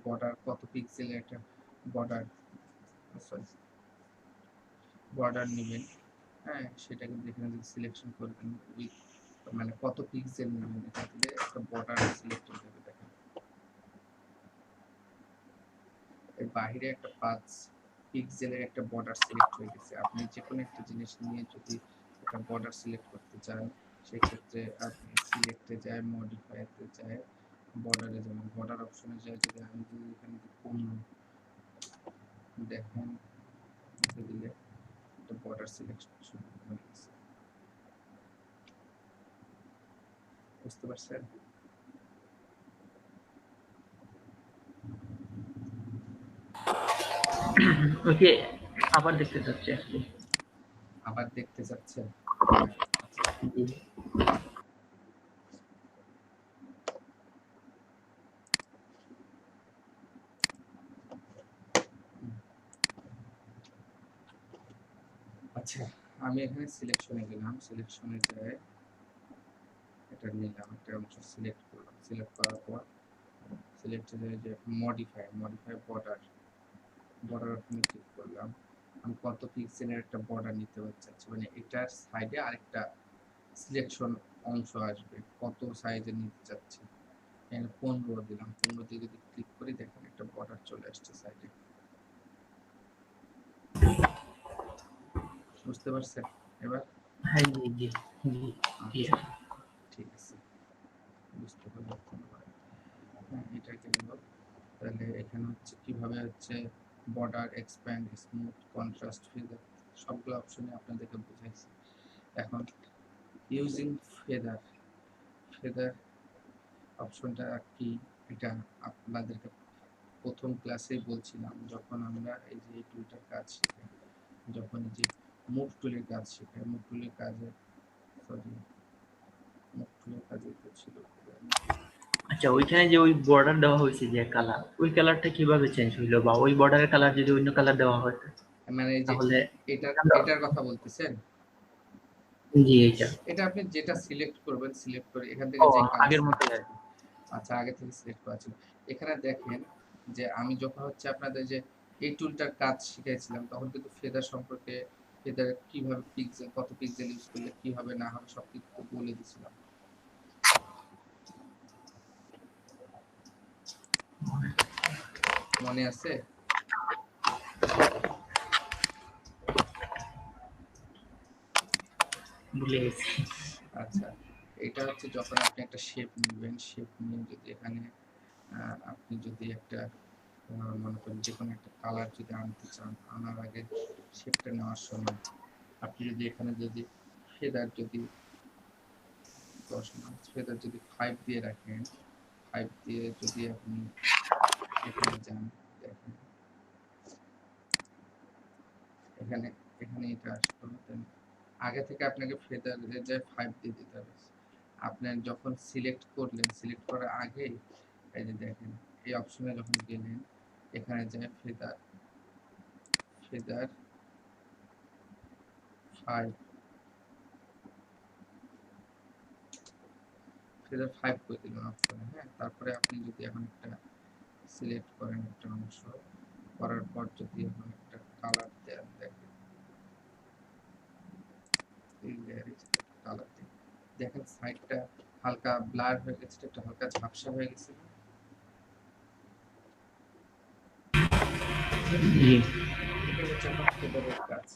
বর্ডার কত পিক্সেলের একটা বর্ডার সরি বর্ডার নেবেন, হ্যাঁ সেটা কিন্তু এখানে যদি সিলেকশন করবেন উইথ মানে কত পিক্সেল নেবেন এটা দিলে একটা বর্ডার সিলেক্ট হয়ে যাবে। দেখেন এর বাইরে একটা পাঁচ পিক্সেলের একটা বর্ডার সিলেক্ট হয়ে গেছে। আপনি যে কোনো একটা জিনিস নিয়ে যদি একটা বর্ডার সিলেক্ট করতে চান, সেক্ষেত্রে আপনি সিলেক্টে যায়, মডিফাইতে যায়, বর্ডারে যাবেন, বর্ডার অপশনে যায়। যদি আমি যদি এখানে 15 দেখেন, দিলে একটা বর্ডার সিলেকশন শুরু হয়ে গেছে। বুঝতে পারছেন? ওকে, আবার দেখতে চাচ্ছি আর কি। আবার দেখতে চাচ্ছেন? জি। আচ্ছা, আমি এখানে সিলেকশনে গেলাম, সিলেকশনে যায় এটা নিলাম, একটা অংশ সিলেক্ট করলাম, সিলেক্ট করার পর সিলেক্টে যায় যে মডিফাই বর্ডার, বর্ডার অপশনে ক্লিক করলাম। আমি কত পিক্সেলের একটা বর্ডার নিতে চাচ্ছি, মানে এটার সাইডে আরেকটা সিলেকশন অংশ আসবে, কত সাইজের নিতে চাচ্ছি। এখানে 15 দিলাম, 15 দিয়ে যদি ক্লিক করি দেখেন একটা বর্ডার চলে আসছে সাইডে। বুঝতে পারছেন এবার? হ্যাঁ, জি জি জি। আচ্ছা, ঠিক আছে, বুঝতে পারলাম, ধন্যবাদ। হ্যাঁ, এটা গেল। তাহলে এখানে হচ্ছে কিভাবে হচ্ছে border, expand, smooth, contrast, feather সবগুলো অপশনে আপনাদেরকে বুঝাইছি। এখন ইউজিং ফেদার, ফেদার অপশনটা কি, এটা আপনাদেরকে প্রথম ক্লাসেই বলছিলাম, যখন আমরা এই যে এই টুলটার কাজ শিখাই, যখন এই যে মুভ টুলের কাজ শিখাই, মুভ টুলের কাজে, সরি, মুভ টুলের কাজে তো ছিল। আচ্ছা, ওইখানে যে ওই বর্ডার দেওয়া হয়েছে যে কালার, ওই কালারটা কিভাবে চেঞ্জ হইলো, বা ওই বর্ডারের কালার যদি অন্য কালার দেওয়া হয় মানে এই যে তাহলে? এটার কথা বলতেছেন? জি, এইটা। এটা আপনি যেটা সিলেক্ট করবেন, সিলেক্ট করে এখান ও, থেকে যে কালার আগের সিলেক্ট, মতোই আর কি। আচ্ছা, আগে থেকে সিলেক্ট করা ছিল। এখানে দেখেন যে আমি যখন হচ্ছে আপনাদের যে এই টুলটার কাজ শিখাইছিলাম, তখন কিন্তু ফেদার সম্পর্কে, ফেদার কিভাবে পিক্সেল, কত পিক্সেল ইউজ করলে কি হবে না হবে সব কিছু বলে দিয়েছিলাম। মনে আছে? ভুলে গেছি। আচ্ছা, এটা হচ্ছে যখন আপনি একটা শেপ নেবেন, শেপ নিয়ে যদি এখানে আপনি যদি একটা মনে করেন যে কোনো একটা কালার যদি আনতে চান, আনার আগে শেপটা নেওয়ার সময় আপনি যদি এখানে যদি ফেদার যদি 10 না, ফেদার যদি 5 দিয়ে রাখেন, 5 দিয়ে যদি আপনি এখানে যান, দেখেন এখানে, এখানে এটা আসলো, দেন আগে থেকে আপনাকে ফেদার যে 5 দিয়ে দিতে হবে। আপনার যখন সিলেক্ট করলেন, সিলেক্ট করার আগে এই যে দেখেন এই অপশনে যখন গেলেন, এখানে যায় ফেদার, ফেদার 5, ফেদার 5 করে দিলেন অপশনে। হ্যাঁ, তারপরে আপনি যদি এখন একটা সিলেক্ট করেন একটা অংশ, করার পর যদি এখন একটা কালার দেন, দেখেন এই লেয়ারে কালার দিন, দেখেন সাইডটা হালকা ব্লার হয়ে গেছে, একটা হালকা ঝাপসা হয়ে গেছে না? জি। এটা হচ্ছে আপনার ফেদারের কাজ।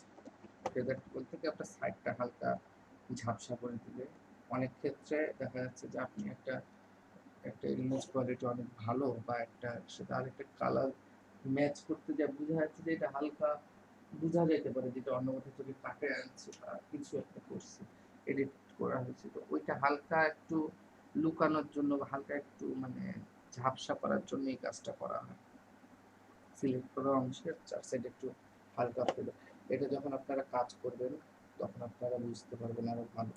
ফেদার বলতে কি আপনার সাইডটা হালকা ঝাপসা করে দিলে অনেক ক্ষেত্রে দেখা যাচ্ছে যে আপনি একটা একটা ইমেজ কোয়ালিটি অনেক ভালো, বা একটা সেটা আরেকটা কালার ম্যাচ করতে যা বোঝা যাচ্ছে যে এটা হালকা বোঝা যেতে পারে যেটা অন্য কোথাও থেকে কাটে আনছে বা কিছু একটা করছে, এডিট করা হয়েছে, তো ওইটা হালকা একটু লুকানোর জন্য বা হালকা একটু মানে ঝাপসা করার জন্য এই কাজটা করা হয়। সিলেক্ট করা অংশের চার সাইড একটু হালকা ফেলে, এটা যখন আপনারা কাজ করবেন তখন আপনারা বুঝতে পারবেন আরো ভালো।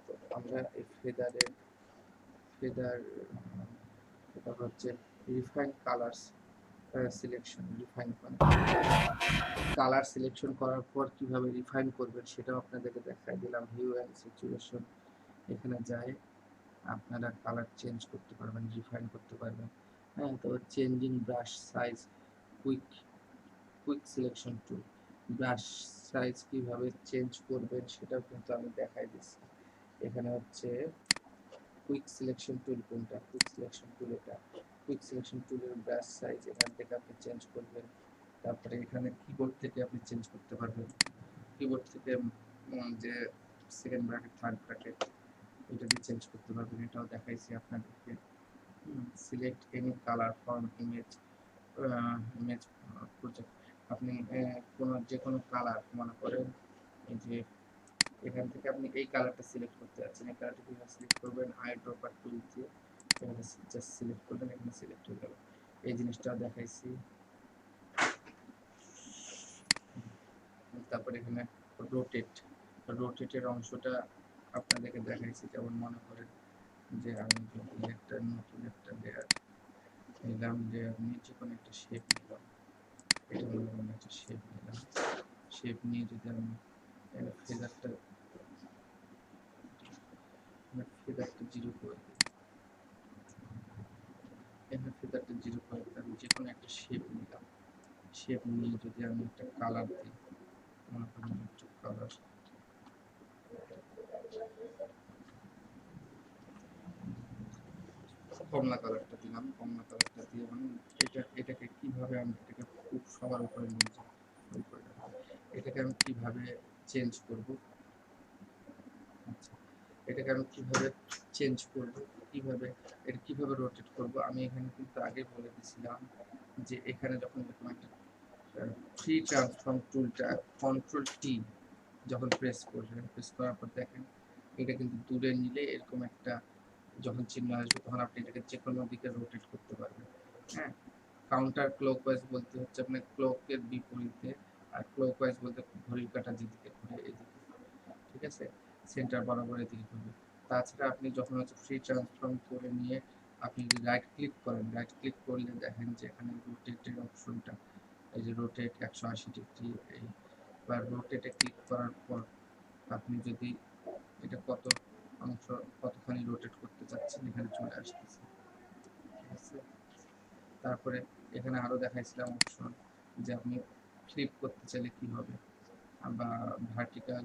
তো আমরা এই ফেদারের, ফেদার এটা হচ্ছে refine colours selection, refine colour selection করার পর কিভাবে রিফাইন করবেন সেটাও আপনাদেরকে দেখাই দিলাম। হিউ অ্যান্ড সিচুয়েশন, এখানে যায় আপনারা কালার চেঞ্জ করতে পারবেন, রিফাইন করতে পারবেন। হ্যাঁ, তো changing brush size, quick quick selection tool, brush size কিভাবে চেঞ্জ করবেন সেটাও কিন্তু আমি দেখাই দিচ্ছি। এখানে হচ্ছে কুইক সিলেকশন টুল, কোনটা কুইক সিলেকশন টুল, এটা কুইক সিলেকশন টুলের ব্রাশ সাইজ এখান থেকে আপনি চেঞ্জ করবেন, তারপরে এখানে কিবোর্ড থেকে আপনি চেঞ্জ করতে পারবেন, কিবোর্ড থেকে যে সেকেন্ড ব্র্যাকেট থার্ড ব্র্যাকেট এটা দিয়ে চেঞ্জ করতে পারবেন, এটাও দেখাইছি আপনাদেরকে। Select any colour from image, image project, আপনি যে কোনো কালার মনে করেন এই যে এখান থেকে আপনি এই কালারটা সিলেক্ট করতে যাচ্ছেন, এই কালারটা কিভাবে সিলেক্ট করবেন, আই ড্রপার টুল দিয়ে এখানে জাস্ট সিলেক্ট করবেন, এখানে সিলেক্ট হয়ে গেল। এই জিনিসটা দেখাইছি। তারপরে এখানে রোটেটের অংশটা আপনাদেরকে দেখাইছি। যেমন মনে করেন যে আমি যদি একটা নতুন একটা লেয়ার নিলাম, লেয়ার নিয়ে যে কোনো একটা শেপ নিলাম, এটা মনে করেন একটা শেপ নিলাম, শেপ নিয়ে যদি আমি ফেদারটা জিরো করে দিই, এখানে ফেদারটা জিরো করে দিই, আমি যে কোনো একটা শেপ নিলাম, শেপ নিয়ে যদি আমি একটা কালার দিই, মনে করেন একটু কালার কমলা কালারটা দিলাম, কমলা কালারটা দিয়ে মানে এটাকে কিভাবে আমি এটাকে খুব সবার উপরে নিয়ে যাব, এটাকে আমি কিভাবে চেঞ্জ করব, আচ্ছা এটাকে আমি কিভাবে চেঞ্জ করব, কিভাবে এটা কিভাবে রোটেট করব, আমি এখানে কিন্তু আগে বলে দিয়েছিলাম যে এখানে যখন এরকম একটা ফ্রি ট্রান্সফর্ম টুলটা কন্ট্রোল টি যখন প্রেস করবেন, প্রেস করার পর দেখেন এটা কিন্তু দূরে নিলে এরকম একটা যখন চিহ্ন আসবে তখন আপনি এটাকে যে কোনো দিকে রোটেট করতে পারবেন। হ্যাঁ, কাউন্টার ক্লকওয়াইজ বলতে হচ্ছে আপনার ক্লকের বিপরীতে, আর ক্লকওয়াইজ বলতে ঘড়ির কাঁটা যেদিকে ঘুরে এদিকে, ঠিক আছে, সেন্টার বরাবর এদিকে ঘুরবে। তাছাড়া আপনি যখন হচ্ছে ফ্রি ট্রান্সফর্ম করে নিয়ে আপনি যদি রাইট ক্লিক করেন, রাইট ক্লিক করলে দেখেন যে এখানে রোটেটের অপশনটা, এই যে রোটেট 180 ডিগ্রি, এই বা রোটেটে ক্লিক করার পর আপনি যদি এটা কত অংশ কতখানি রোটেট করতে চাচ্ছেন এখানে চলে আসতেছে, ঠিক আছে। তারপরে এখানে আরো দেখাইছিলাম অপশন যে আপনি ফ্লিপ করতে চাইলে কি হবে, বা ভার্টিক্যাল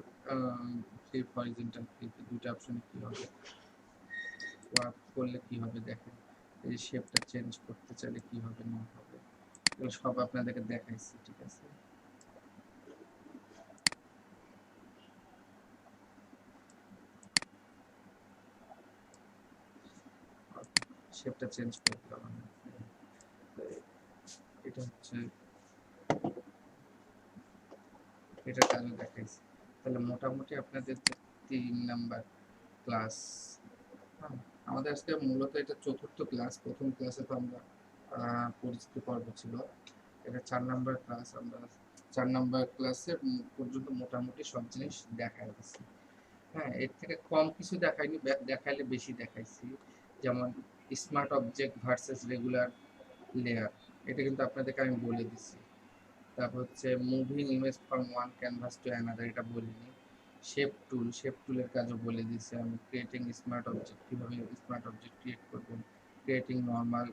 ফ্লিপ, হরিজন্টাল ফ্লিপ, দুটো অপশনে কি হবে, ওয়ার্ক করলে কি হবে, দেখেন এই শেপটা চেঞ্জ করতে চাইলে কি হবে না হবে, এগুলো সব আপনাদেরকে দেখাইছি, ঠিক আছে। শেপটা চেঞ্জ করে দিলাম আমি। এটা হচ্ছে এটা কাজে দেখাইছি। তাহলে মোটামুটি আপনাদের 3 নাম্বার ক্লাস, আমাদের আজকে মূলত এটা চতুর্থ ক্লাস। প্রথম ক্লাসে তো আমরা পরিচিতি পর্ব ছিল, এটা 4 নাম্বার ক্লাস। আমরা 4 নাম্বার ক্লাসে পর্যন্ত মোটামুটি সব জিনিস দেখাই দিচ্ছি। হ্যাঁ, এর থেকে কম কিছু দেখাইনি, দেখাইলে বেশি দেখাইছি। যেমন smart object versus regular layer, এটা কিন্তু আপনাদেরকে আমি বলে দিচ্ছি। তারপর হচ্ছে moving image from one canvas to another, এটা বলিনি। শেপ টুলের কাজও বলে দিয়েছি আমি। ক্রিয়েটিং স্মার্ট অবজেক্ট, কীভাবে স্মার্ট অবজেক্ট ক্রিয়েট করবেন, ক্রিয়েটিং নর্মাল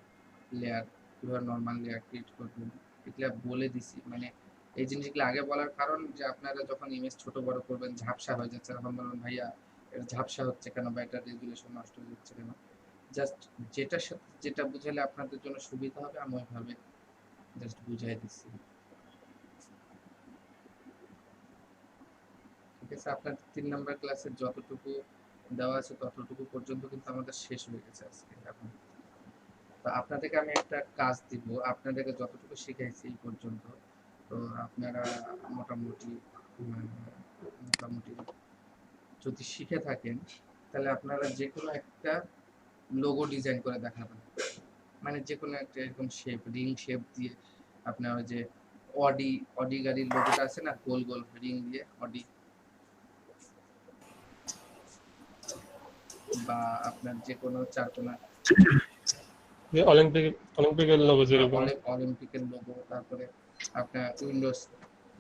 লেয়ার, কীভাবে নর্মাল লেয়ার ক্রিয়েট করবেন, এগুলো বলে দিছি। মানে এই জিনিসগুলো আগে বলার কারণ যে আপনারা যখন ইমেজ ছোট বড় করবেন ঝাপসা হয়ে যাচ্ছে, তখন বলবেন ভাইয়া এটা ঝাপসা হচ্ছে কেন, বা এটা রেজুলেশন নষ্ট হয়ে যাচ্ছে কেন। জাস্ট যেটার সাথে যেটা বুঝালে আপনাদের জন্য সুবিধা হবে আমি ওইভাবে জাস্ট বুঝাই দিচ্ছি, ঠিক আছে। আপনার 3 নাম্বার ক্লাসের যতটুকু দেওয়া আছে ততটুকু পর্যন্ত কিন্তু আমাদের শেষ হয়ে গেছে আজকে। এখন তো আপনাদেরকে আমি একটা কাজ দিব, আপনাদেরকে যতটুকু শিখাইছি এই পর্যন্ত, তো আপনারা মোটামুটি যদি শিখে থাকেন তাহলে আপনারা যে কোনো একটা লোগো ডিজাইন করে দেখাবেন। মানে যে কোনো একটা এরকম শেপ, রিং শেপ দিয়ে আপনার ওই যে অডি গাড়ির লোগোটা আছে না, গোল গোল রিং দিয়ে অডি, বা আপনার যে কোনো চারকোনা অলিম্পিকের লোগো যেরকম, অলিম্পিকের লোগো, তারপরে আপনার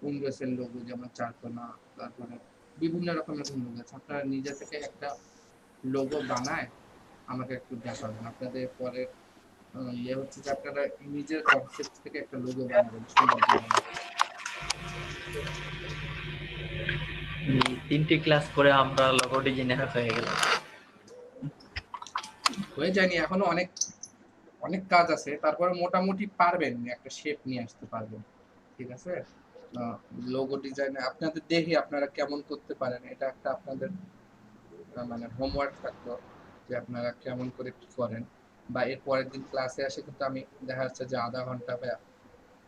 উইন্ডোজের লোগো যেমন চারকোনা, তারপরে বিভিন্ন রকমের লোগো আছে। আপনারা নিজে থেকে একটা লোগো বানায় আমাকে একটু দেখাবেন। আপনাদের পরে ইয়ে হচ্ছে যে আপনারা নিজের কনসেপ্ট থেকে একটা লোগো বানাবেন সুন্দর করে। 3টি ক্লাস করে আমরা লোগো ডিজাইনার হয়ে গেলাম। হয়ে যায়নি, এখনো অনেক অনেক কাজ আছে, তারপরে মোটামুটি পারবেন, একটা শেপ নিয়ে আসতে পারবেন। ঠিক আছে। লোগো ডিজাইনে আপনাদের দেখি আপনারা কেমন করতে পারেন, এটা একটা আপনাদের মানে হোমওয়ার্ক থাকলো যে আপনারা কেমন করে কি করেন। বা এর পরের দিন ক্লাসে আসে কিন্তু আমি দেখা যাচ্ছে যে আধা ঘন্টা বা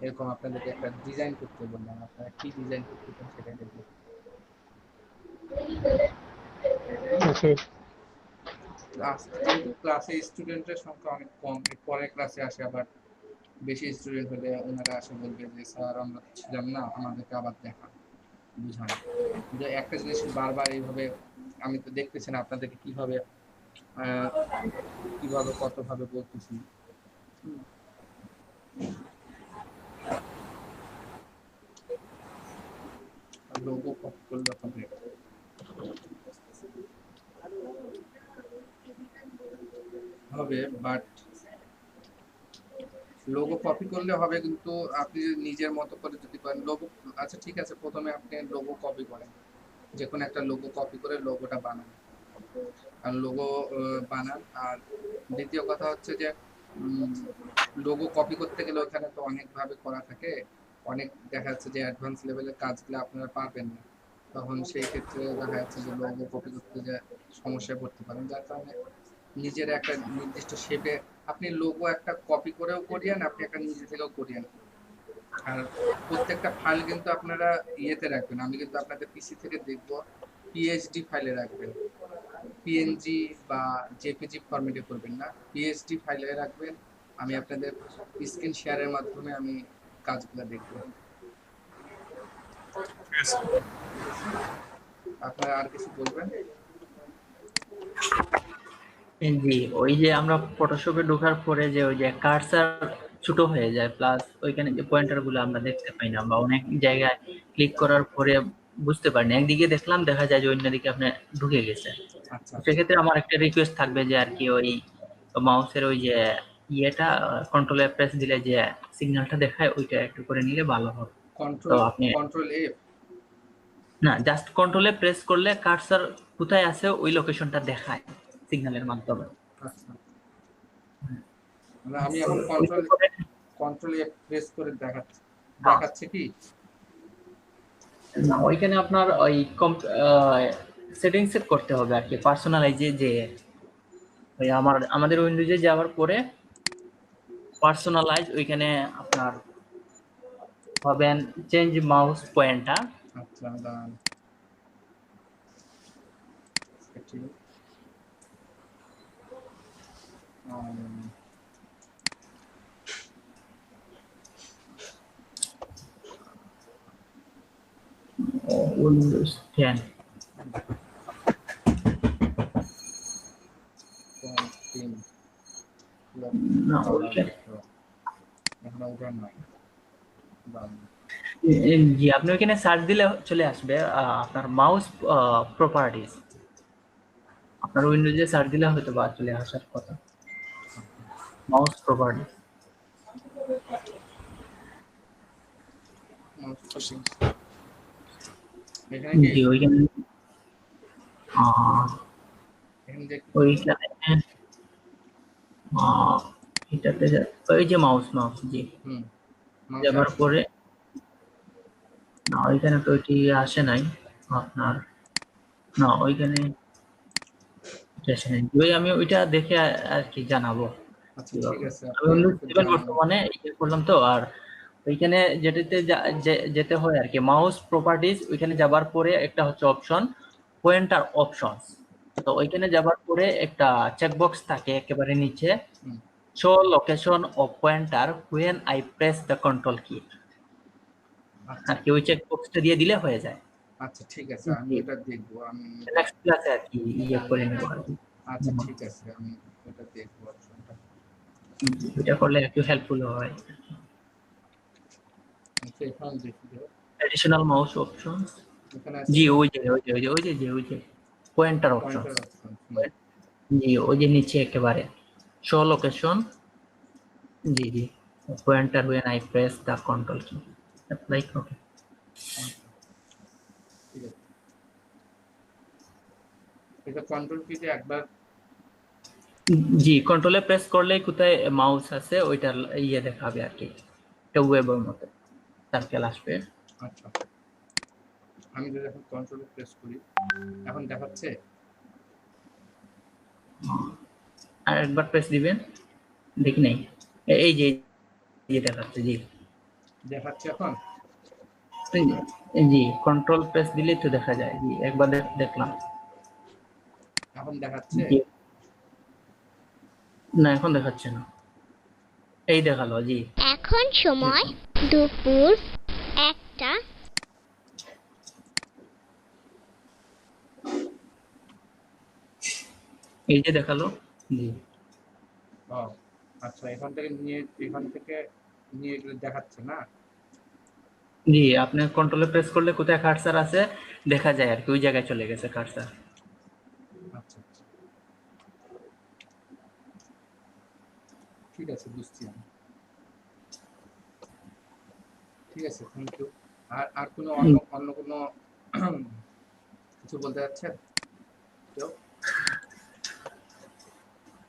এরকম আপনাদেরকে একটা ডিজাইন করতে বললাম, আপনারা কি ডিজাইন করতে চান সেটাই দেখবো। যেহেতু ক্লাসে স্টুডেন্টের সংখ্যা অনেক কম, এর পরে ক্লাসে আসে আবার বেশি স্টুডেন্ট হলে ওনারা আসে বলবে যে স্যার আমরা তো ছিলাম না, আমাদেরকে আবার দেখান বুঝান। যে একটা জিনিস বারবার এইভাবে আমি তো দেখতেছি না আপনাদেরকে কিভাবে কিভাবে কতভাবে বলতেছি। লোগো কপি করলে হবে বাট লোগো কপি করলে হবে, কিন্তু আপনি নিজের মতো করে যদি করেন লোগো, আচ্ছা ঠিক আছে, প্রথমে আপনি লোগো কপি করেন, যে কোনো একটা লোগো কপি করে লোগোটা বানান, আর লোগো বানান। আর দ্বিতীয় কথা হচ্ছে যে লোগো কপি করতে গেলে ওখানে তো অনেকভাবে করা থাকে, অনেক দেখা যাচ্ছে যে অ্যাডভান্স লেভেলের কাজগুলো আপনারা পারবেন না, তখন সেই ক্ষেত্রে দেখা যাচ্ছে যে লোগো কপি করতে যে সমস্যায় পড়তে পারেন, যার কারণে নিজের একটা নির্দিষ্ট শেপে আপনি লোগো একটা কপি করেও করিয়েন, আপনি একটা নিজে থেকেও করিয়েন। আর প্রত্যেকটা ফাইল কিন্তু আপনারা ইয়েতে রাখবেন, আমি কিন্তু আপনাদের পিসি থেকে দেখব, পিএইচডি ফাইলে রাখবেন, পিএনজি বা জেপিজি ফরম্যাটে করবেন না, পিএইচডি ফাইলে রাখবেন। আমি আপনাদের স্ক্রিন শেয়ারের মাধ্যমে আমি কাজগুলো দেখব। আপনারা আর কিছু বলবেন? জি, ওই যে আমরা ফটোশপে ঢোকার পরে যে ওই যে কার্সার ছোট হয়ে যায়, প্লাস ওইখানে যে পয়েন্টার গুলো আমরা দেখতে পাই না, বা অনেক জায়গায় ক্লিক করার পরে বুঝতে পারি না, একদিকে দেখলাম দেখা যায় যে অন্যদিকে আপনি ঢুকে গেছে। আচ্ছা সেক্ষেত্রে আমার একটা রিকোয়েস্ট থাকবে যে আর কি ওই মাউসের ওই যে ইয়েটা কন্ট্রোলে প্রেস দিলে যে সিগন্যালটা দেখায় ওইটা একটু করে নিলে ভালো হবে। তো আপনি কন্ট্রোল এফ না, জাস্ট কন্ট্রোলে প্রেস করলে কার্সার কোথায় আছে ওই লোকেশনটা দেখায় সিগন্যালের মাধ্যমে। আচ্ছা, আমি এখন কন্ট্রোল এফ প্রেস করে দেখাচ্ছে কি না, ওইখানে আপনার ওই সেটিংস সেট করতে হবে আর কি, পার্সোনালাইজে যে ওই আমাদের উইন্ডোজে যাওয়ার পরে পার্সোনালাইজ ওইখানে আপনার হবেন চেঞ্জ মাউস পয়েন্টার। আচ্ছা দাঁড়ান, উইন্ডোজ 10 না ওইখানে জি, আপনি ওইখানে সার্চ দিলে চলে আসবে আপনার মাউস প্রপার্টিজ, আপনার উইন্ডোজে সার্চ দিলে হয়তো বা চলে আসার কথা মাউস প্রপার্টিজ। জি, ওইখানে এটাতে ওই যে মাউস জি যাবার পরে না ওইখানে তো ওইটি আসে নাই আপনার, না ওইখানে ওই আমি ওইটা দেখে আর কি জানাবো। আচ্ছা ঠিক আছে, আমি বর্তমানে ইয়ে করলাম তো, আর ওইখানে যেটাতে যেতে হয় আর কি মাউস প্রপার্টিজ, ওইখানে যাবার পরে একটা হচ্ছে অপশন পয়েন্টার অপশনস, তো ওইখানে যাবার পরে একটা চেকবক্স থাকে একেবারে নিচে, show location of pointer when I press the control কি, আর কি ওই চেকবক্সটা দিয়ে দিলে হয়ে যায়। আচ্ছা ঠিক আছে, আমি এটা দেখব, আমি নেক্সট ক্লাসে আর কি ইয়ে করে নেব আর কি। আচ্ছা ঠিক আছে, আমি এটা দেখব অপশনটা, এটা করলে একটু হেল্পফুল হয়। এখন দেখি এডিশনাল মাউস অপশনস, জি ওই যে পয়েন্টার অপশন, জি ওই যে নিচে একেবারে show location, G pointer when I press the control key apply ওকে। এটা কন্ট্রোল কিতে একবার জি কন্ট্রোলে প্রেস করলেই কোথায় মাউস আছে ওইটা ইয়ে দেখাবে আর কি, এটা ওয়েবের মতো। সার্কেল আসবে। আচ্ছা, আমি যদি এখন কন্ট্রোলে প্রেস করি, এখন দেখাচ্ছে? আর একবার প্রেস দিবেন, দেখি নাই, এই যে দেখাচ্ছে। জি দেখাচ্ছে এখন? জি, কন্ট্রোল প্রেস দিলেই তো দেখা যায়। জি, একবার দেখলাম। এখন দেখাচ্ছে? জি, না এখন দেখাচ্ছে না, এই দেখালো। জি এখন সময় দুপুর 1টা। এই যে দেখালো। জি ও আচ্ছা, এখান থেকে নিয়ে এগুলো দেখাচ্ছে না? জি, আপনি কন্ট্রোলে প্রেস করলে কোথায় কার্সার আছে দেখা যায় আর কি, ওই জায়গায় চলে গেছে কার্সার। আচ্ছা আচ্ছা, ঠিক আছে, বুঝছি আমি। ঠিক আছে, থ্যাংক ইউ। আর কোনো অন্য কোনো কিছু বলতে যাচ্ছেন কেউ?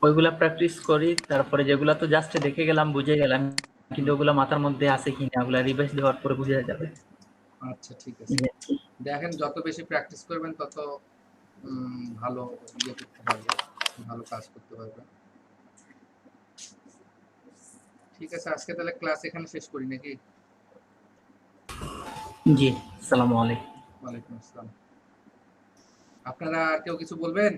ওইগুলা প্র্যাকটিস করি, তারপরে যেগুলা তো জাস্ট দেখে গেলাম, বুঝে গেলাম, কিন্তু ওগুলা মাথার মধ্যে আছে কিনা ওগুলা রিভাইজ দেওয়ার পরে বুঝে যাবে। আচ্ছা, ঠিক আছে। দেখেন, যত বেশি প্র্যাকটিস করবেন তত ভালো ইয়ে করতে পারবে, ভালো কাজ করতে পারবে। ঠিক আছে, আজকে তাহলে ক্লাস এখানে শেষ করি নাকি? জি, আসসালামু আলাইকুম। ওয়ালাইকুম আসসালাম। আপনারা আর কেউ কিছু বলবেন?